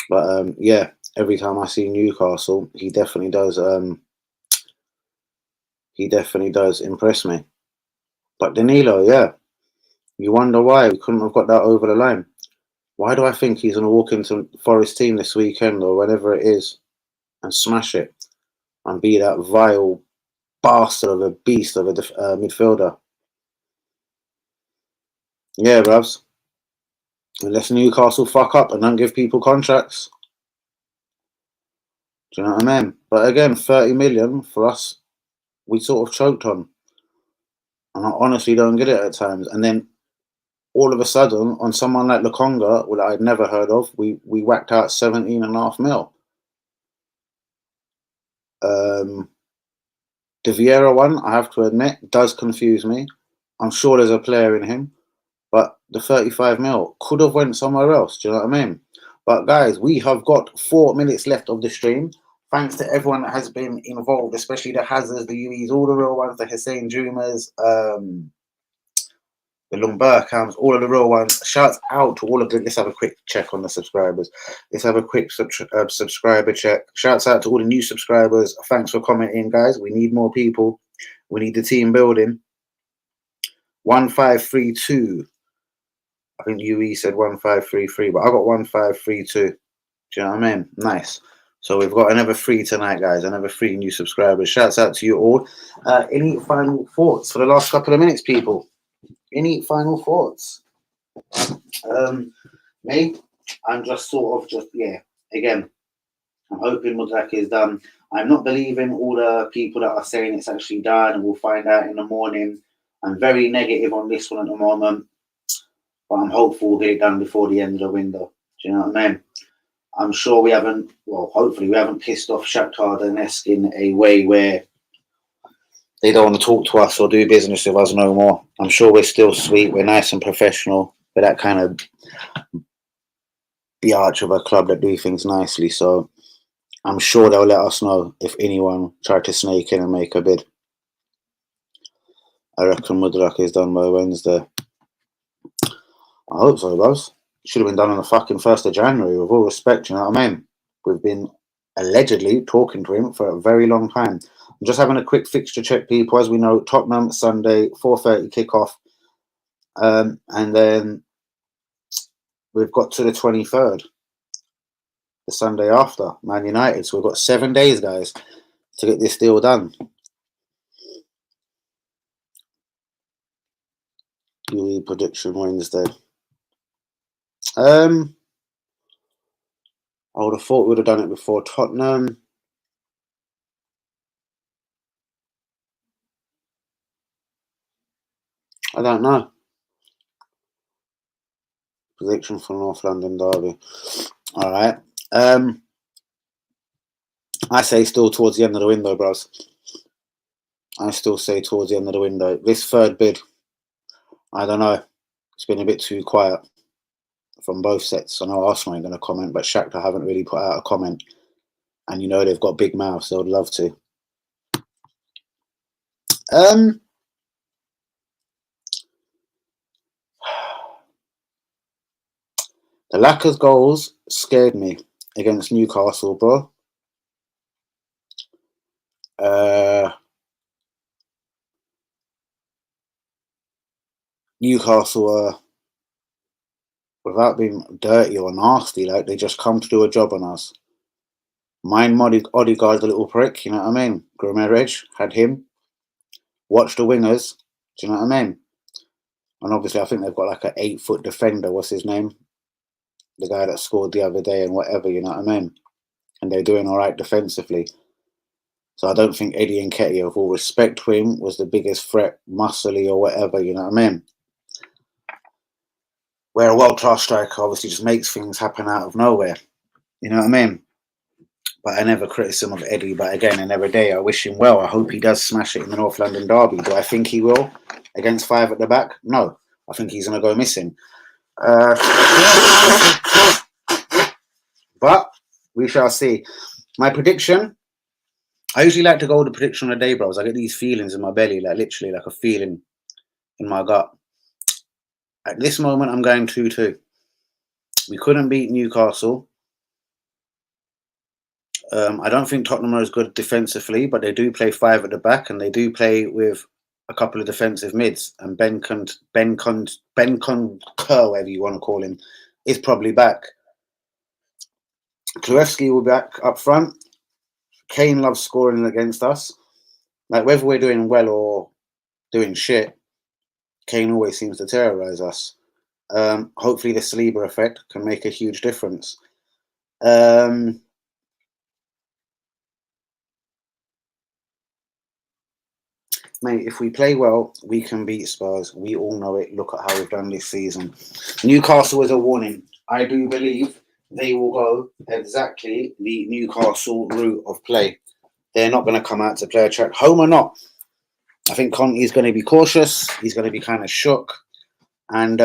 But yeah, every time I see Newcastle, he definitely does. He definitely does impress me. But Danilo, yeah, you wonder why we couldn't have got that over the line. Why do I think he's going to walk into Forest team this weekend or whenever it is and smash it and be that vile bastard of a beast of a midfielder? Yeah, bruvs. Unless Newcastle fuck up and don't give people contracts. Do you know what I mean? But again, 30 million for us, we sort of choked on. And I honestly don't get it at times. And then all of a sudden, on someone like Lukonga, well, I'd never heard of, we whacked out 17.5 mil. The Vieira one, I have to admit, does confuse me. I'm sure there's a player in him, but the 35 mil could have went somewhere else. Do you know what I mean? But guys, we have got 4 minutes left of the stream. Thanks to everyone that has been involved, especially the Hazards, the UEs, all the real ones, the Hussein Jumas, the Lumbercams, all of the real ones. Shouts out to all of them. Let's have a quick check on the subscribers. Let's have a quick subscriber check. Shouts out to all the new subscribers. Thanks for commenting, guys. We need more people. We need the team building. 1532. I think UE said 1533, but I got 1532. Do you know what I mean? Nice. So we've got another 3 tonight, guys. Another 3 new subscribers. Shouts out to you all. Any final thoughts for the last couple of minutes, people? Any final thoughts? Me, I'm just yeah. Again, I'm hoping Mudryk is done. I'm not believing all the people that are saying it's actually done and we'll find out in the morning. I'm very negative on this one at the moment, but I'm hopeful we'll get it done before the end of the window. Do you know what I mean? I'm sure we haven't, well, hopefully we haven't pissed off Shakhtar Donetsk in a way where they don't want to talk to us or do business with us no more. I'm sure we're still sweet. We're nice and professional. We're that kind of biatch of a club that do things nicely. So I'm sure they'll let us know if anyone tried to snake in and make a bid. I reckon Mudryk is done by Wednesday. I hope so, boss. Should have been done on the fucking 1st of January, with all respect, you know what I mean? We've been allegedly talking to him for a very long time. I'm just having a quick fixture check, people. As we know, Tottenham Sunday, 4:30 kickoff. And then we've got to the 23rd, the Sunday after, Man United. So we've got 7 days, guys, to get this deal done. UE prediction Wednesday. I would have thought we would have done it before Tottenham. I don't know. Prediction for North London Derby. All right. I say still towards the end of the window, bros. I still say towards the end of the window. This third bid, I don't know. It's been a bit too quiet from both sets. I know Arsenal ain't going to comment, but Shakhtar haven't really put out a comment. And you know they've got big mouths. They would love to. The lack of goals scared me against Newcastle, bro. Newcastle without being dirty or nasty, like they just come to do a job on us. Mind Odegaard's a little prick, you know what I mean? Grimerich had him. Watch the wingers, do you know what I mean? And obviously I think they've got like an 8-foot defender, what's his name? The guy that scored the other day and whatever, you know what I mean? And they're doing all right defensively. So I don't think Eddie Nketiah, with all respect to him, was the biggest threat, muscly or whatever, you know what I mean? Where a world-class striker obviously just makes things happen out of nowhere. You know what I mean? But I never criticism of Eddie. But again, another day, I wish him well. I hope he does smash it in the North London Derby. Do I think he will against 5 at the back? No. I think he's going to go missing. But we shall see. My prediction, I usually like to go with the prediction of the day, bros. I get these feelings in my belly, like literally like a feeling in my gut. At this moment, I'm going 2-2. We couldn't beat Newcastle. I don't think Tottenham are as good defensively, but they do play 5 at the back, and they do play with a couple of defensive mids. And Ben Concur, whatever you want to call him, is probably back. Kluevski will be back up front. Kane loves scoring against us. Like, whether we're doing well or doing shit, Kane always seems to terrorise us. Hopefully the Saliba effect can make a huge difference. Mate, if we play well, we can beat Spurs. We all know it. Look at how we've done this season. Newcastle is a warning. I do believe they will go exactly the Newcastle route of play. They're not going to come out to play a track, home or not. I think Conte is going to be cautious. He's going to be kind of shook. And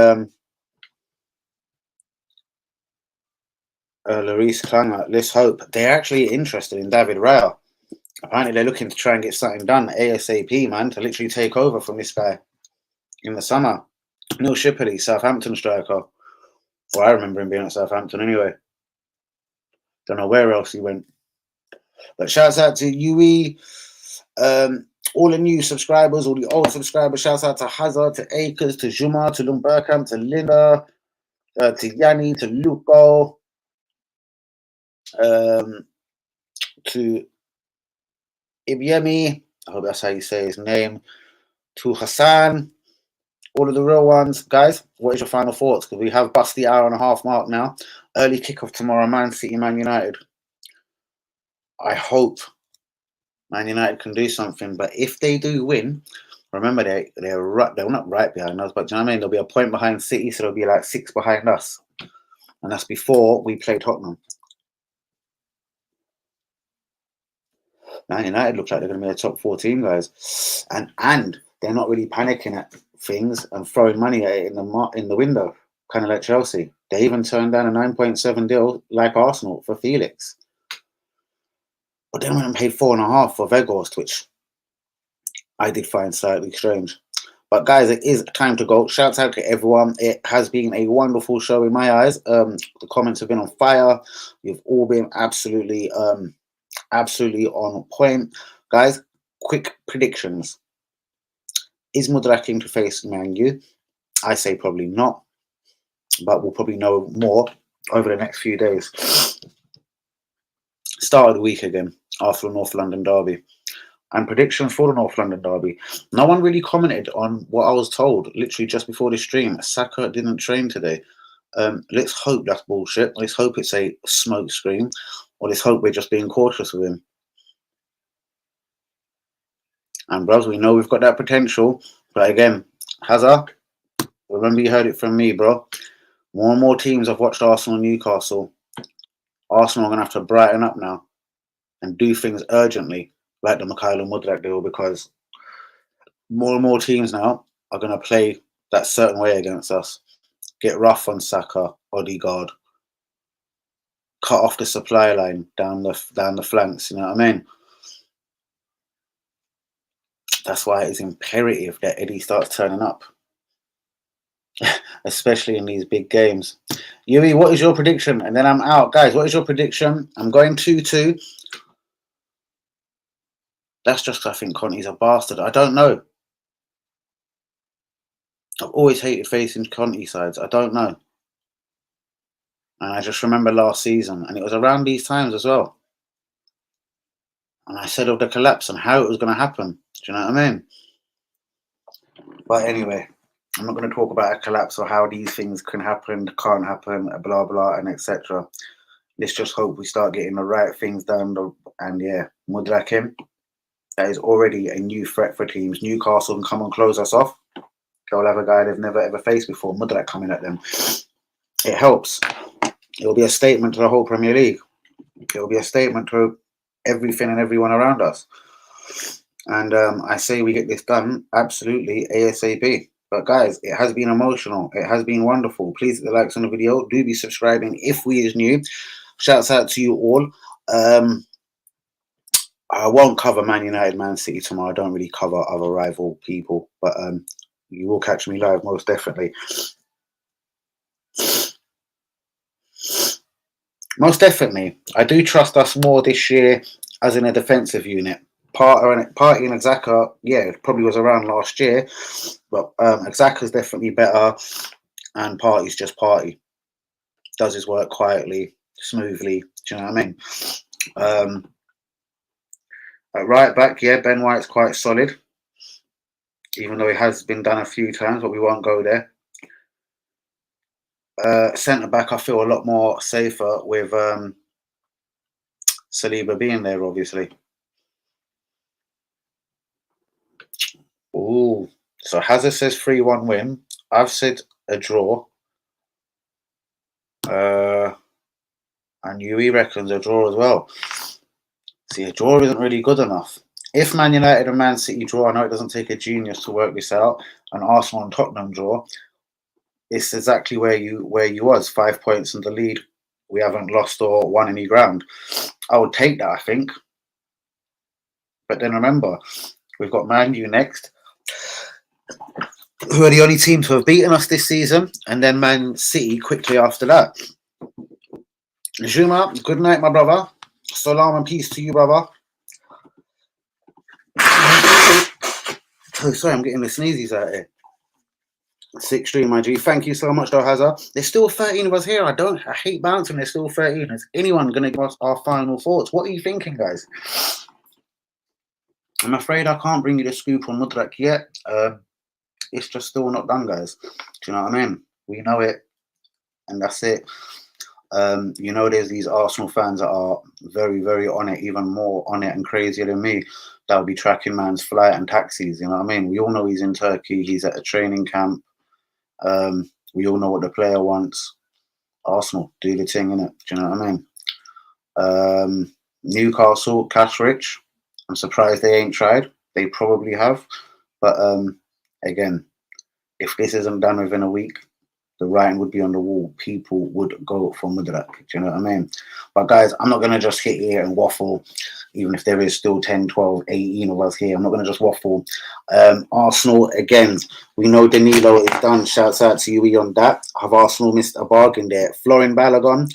Lloris Klanger, let's hope. They're actually interested in David Raya. Apparently, they're looking to try and get something done ASAP, man, to literally take over from this guy in the summer. Neil Shipley, Southampton striker. Well, I remember him being at Southampton anyway. Don't know where else he went. But shouts out to UE, all the new subscribers, all the old subscribers. Shouts out to Hazard, to Akers, to Juma, to Lumberkamp, to Linda, to Yanni, to Luco, to Ibyemi, I hope that's how you say his name, to Hassan, all of the real ones. Guys, what is your final thoughts? Because we have bust the hour-and-a-half mark now. Early kickoff tomorrow, Man City, Man United. I hope Man United can do something, but if they do win, remember they're not right behind us, but do you know what I mean? There'll be a point behind City, so there'll be like 6 behind us, and that's before we play Tottenham. Man United looks like they're going to be a top 4 team, guys, and they're not really panicking at things and throwing money at it in the window, kind of like Chelsea. They even turned down a 9.7 deal like Arsenal for Felix, but then went and paid 4.5 for Weghorst, which I did find slightly strange. But guys, it is time to go. Shouts out to everyone. It has been a wonderful show in my eyes. The comments have been on fire. You've all been absolutely on point. Guys, quick predictions. Is Mudryk to face Man U? I say probably not, but we'll probably know more over the next few days. Start of the week again after the North London derby. And predictions for the North London derby. No one really commented on what I was told literally just before the stream. Saka didn't train today. Let's hope that's bullshit. Let's hope it's a smoke screen, or let's hope we're just being cautious with him. And bros, we know we've got that potential, but again, Hazard, remember you heard it from me, bro. More and more teams have watched Arsenal and Newcastle. Arsenal are going to have to brighten up now and do things urgently, like the Mikhailo Mudryk deal, because more and more teams now are going to play that certain way against us. Get rough on Saka, Odegaard, cut off the supply line down the flanks. You know what I mean? That's why it is imperative that Eddie starts turning up, especially in these big games. Yui, what is your prediction? And then I'm out. Guys, what is your prediction? I'm going 2-2. That's just, I think Conte's a bastard. I don't know. I've always hated facing Conte sides. I don't know. And I just remember last season, and it was around these times as well. And I said of the collapse and how it was going to happen. Do you know what I mean? But anyway, I'm not going to talk about a collapse or how these things can happen, can't happen, blah, blah, and etc. Let's just hope we start getting the right things done. And yeah, Mudryk him. That is already a new threat for teams. Newcastle can come and close us off. They'll have a guy they've never ever faced before. Mudryk coming at them. It helps. It'll be a statement to the whole Premier League. It'll be a statement to everything and everyone around us. And I say we get this done absolutely ASAP. But guys, it has been emotional. It has been wonderful. Please hit the likes on the video. Do be subscribing if we is new. Shouts out to you all. I won't cover Man United, Man City tomorrow. I don't really cover other rival people, but you will catch me live most definitely. Most definitely, I do trust us more this year as in a defensive unit. Party and Xhaka, yeah, it probably was around last year, but Xhaka's definitely better, and Party's just Party. Does his work quietly, smoothly. Do you know what I mean? At right back, yeah, Ben White's quite solid, even though it has been done a few times, but we won't go there. Centre back, I feel a lot more safer with Saliba being there, obviously. Ooh, so Hazard says 3-1 win. I've said a draw. And UE reckons a draw as well. See, a draw isn't really good enough. If Man United and Man City draw, I know it doesn't take a genius to work this out. An Arsenal and Tottenham draw, it's exactly where you was, 5 points in the lead. We haven't lost or won any ground. I would take that, I think. But then remember, we've got Man U next, who are the only team to have beaten us this season, and then Man City quickly after that. Juma, good night, my brother. Salam and peace to you, brother. Oh, sorry, I'm getting the sneezies out here. 6-3, my G. Thank you so much, though, Hazard. There's still 13 of us here. I hate bouncing. There's still 13. Is anyone going to give us our final thoughts? What are you thinking, guys? I'm afraid I can't bring you the scoop on Mudryk yet. It's just still not done, guys. Do you know what I mean? We know it, and that's it. You know, there's these Arsenal fans that are very, very on it, even more on it and crazier than me. That'll be tracking man's flight and taxis. You know what I mean? We all know he's in Turkey. He's at a training camp. We all know what the player wants. Arsenal, do the thing, innit? Do you know what I mean? Newcastle, cash rich. I'm surprised they ain't tried. They probably have. But again, if this isn't done within a week, the writing would be on the wall. People would go for Mudryk. Do you know what I mean? But guys, I'm not going to just hit here and waffle, even if there is still 10, 12, 18 of us here. I'm not going to just waffle. Arsenal, again, we know Danilo is done. Shouts out to you on that. Have Arsenal missed a bargain there? Florin Balogun,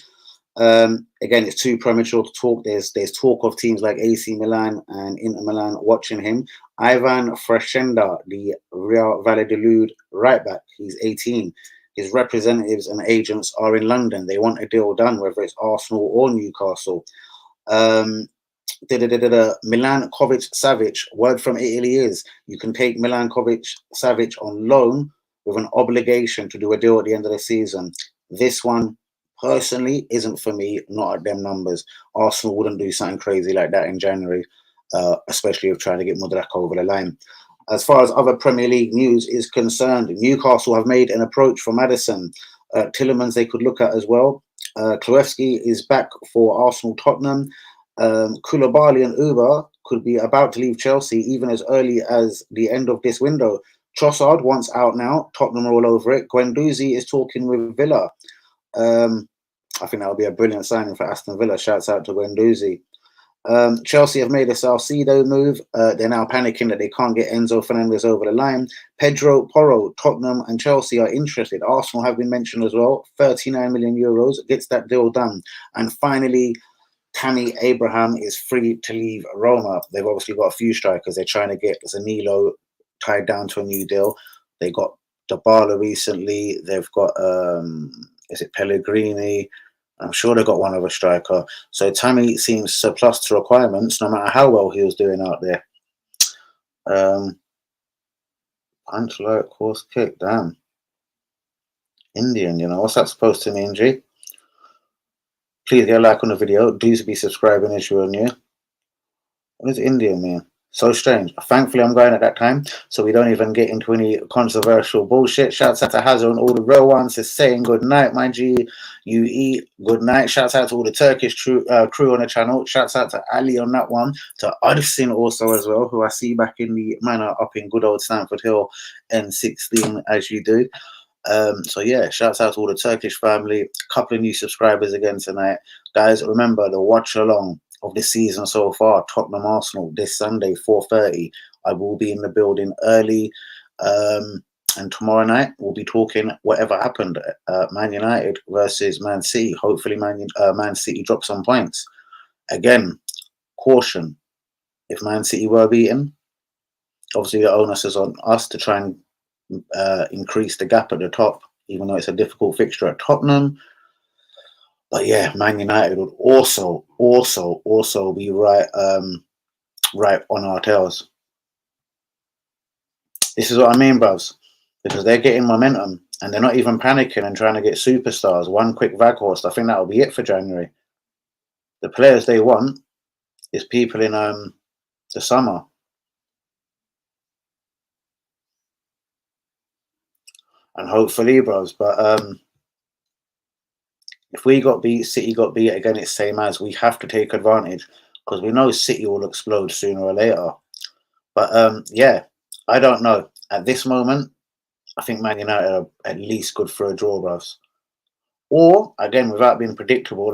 again, it's too premature to talk. There's talk of teams like AC Milan and Inter Milan watching him. Ivan Freshenda, the Real Valladolid right back, he's 18. His representatives and agents are in London. They want a deal done, whether it's Arsenal or Newcastle. Milan Kovic-Savic, word from Italy is you can take Milan Kovic-Savic on loan with an obligation to do a deal at the end of the season. This one, personally, isn't for me, not at them numbers. Arsenal wouldn't do something crazy like that in January, especially if trying to get Mudryk over the line. As far as other Premier League news is concerned, Newcastle have made an approach for Maddison. Tillemans they could look at as well. Klewski is back for Arsenal Tottenham. Koulibaly and Uber could be about to leave Chelsea even as early as the end of this window. Trossard once out now. Tottenham are all over it. Guendouzi is talking with Villa. I think that would be a brilliant signing for Aston Villa. Shouts out to Guendouzi. Chelsea have made a Salcedo move. They're now panicking that they can't get Enzo Fernandez over the line. Pedro Porro, Tottenham and Chelsea are interested. Arsenal have been mentioned as well. 39 million euros gets that deal done. And finally, Tammy Abraham is free to leave Roma. They've obviously got a few strikers. They're trying to get Zanilo tied down to a new deal. They got Dybala recently. They've got, is it Pellegrini? I'm sure they got one other striker. So Tammy seems surplus to requirements, no matter how well he was doing out there. Punch like horse kick, damn. Indian, you know, what's that supposed to mean, G? Please get a like on the video. Do be subscribing if you're new. What does Indian mean? So strange. Thankfully, I'm going at that time, so we don't even get into any controversial bullshit. Shouts out to Hazard and all the real ones is saying good night, my G. You eat good night. Shouts out to all the Turkish crew on the channel. Shouts out to Ali on that one. To Udsin also as well, who I see back in the manor up in good old Stamford Hill N16 as you do. So yeah, shouts out to all the Turkish family. A couple of new subscribers again tonight. Guys, remember the watch along of the season so far. Tottenham Arsenal this Sunday, 4:30. I will be in the building early. And tomorrow night we'll be talking whatever happened. Man United versus Man City. Hopefully Man City drop some points. Again, caution. If Man City were beaten, obviously the onus is on us to try and increase the gap at the top, even though it's a difficult fixture at Tottenham. But yeah, Man United would also be right on our tails. This is what I mean, bros. Because they're getting momentum and they're not even panicking and trying to get superstars. One quick Vaghorst, I think that'll be it for January. The players they want is people in the summer. And hopefully, bros. But if we got beat, City got beat again, it's same as. We have to take advantage because we know City will explode sooner or later. But yeah, I don't know. At this moment, I think Man United are at least good for a draw, bros. Or again, without being predictable,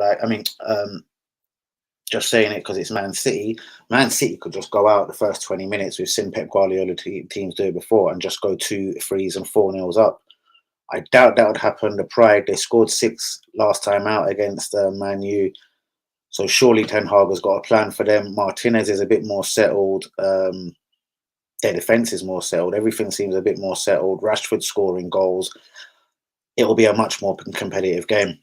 just saying it because it's Man City. Man City could just go out the first 20 minutes. We've seen Pep Guardiola teams do it before and just go 2-3s and 4-0s up. I doubt that would happen. The Pride, they scored 6 last time out against Man U. So surely Ten Hag has got a plan for them. Martinez is a bit more settled. Their defence is more settled. Everything seems a bit more settled. Rashford scoring goals. It will be a much more competitive game.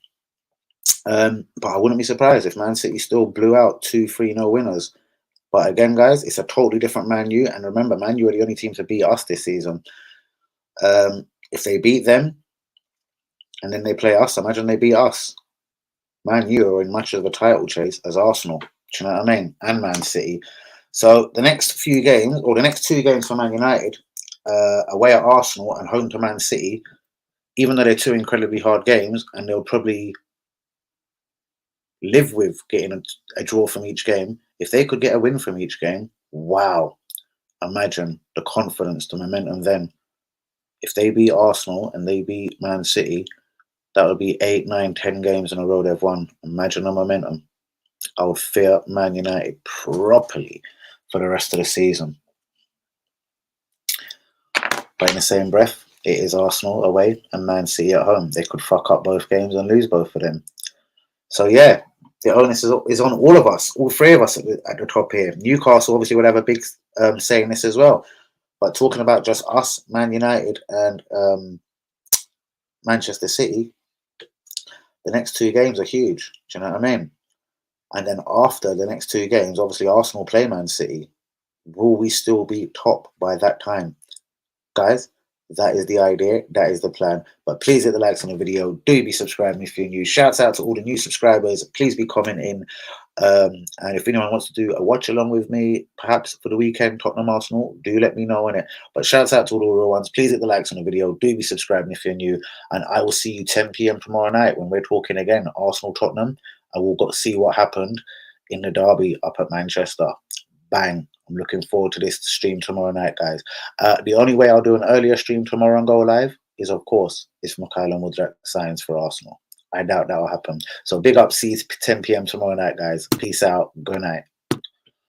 But I wouldn't be surprised if Man City still blew out 2-3-0 winners. But again, guys, it's a totally different Man U. And remember, Man U are the only team to beat us this season. If they beat them and then they play us, imagine they beat us. Man U are in much of a title chase as Arsenal. Do you know what I mean? And Man City. So the next few games, or the next 2 games for Man United, away at Arsenal and home to Man City, even though they're 2 incredibly hard games, and they'll probably live with getting a draw from each game, if they could get a win from each game, wow. Imagine the confidence, the momentum then. If they beat Arsenal and they beat Man City, that would be 8, 9, 10 games in a row they've won. Imagine the momentum. I would fear Man United properly for the rest of the season. But in the same breath, it is Arsenal away and Man City at home. They could fuck up both games and lose both of them. So yeah, the onus is on all of us, all 3 of us at the top here. Newcastle obviously would have a big say in this as well. But talking about just us, Man United and Manchester City, the next 2 games are huge. Do you know what I mean? And then after the next 2 games, obviously Arsenal play Man City. Will we still be top by that time? Guys, that is the idea. That is the plan. But please hit the likes on the video. Do be subscribing if you're new. Shouts out to all the new subscribers. Please be commenting. And if anyone wants to do a watch along with me, perhaps for the weekend, Tottenham Arsenal, do let me know on it. But shouts out to all the real ones. Please hit the likes on the video. Do be subscribing if you're new. And I will see you 10 p.m. tomorrow night when we're talking again Arsenal Tottenham. And we'll see what happened in the derby up at Manchester. Bang. I'm looking forward to this stream tomorrow night, guys. The only way I'll do an earlier stream tomorrow and go live is, of course, if Mudryk signs for Arsenal. I doubt that will happen. So big up, see you 10 p.m. tomorrow night, guys. Peace out. Good night.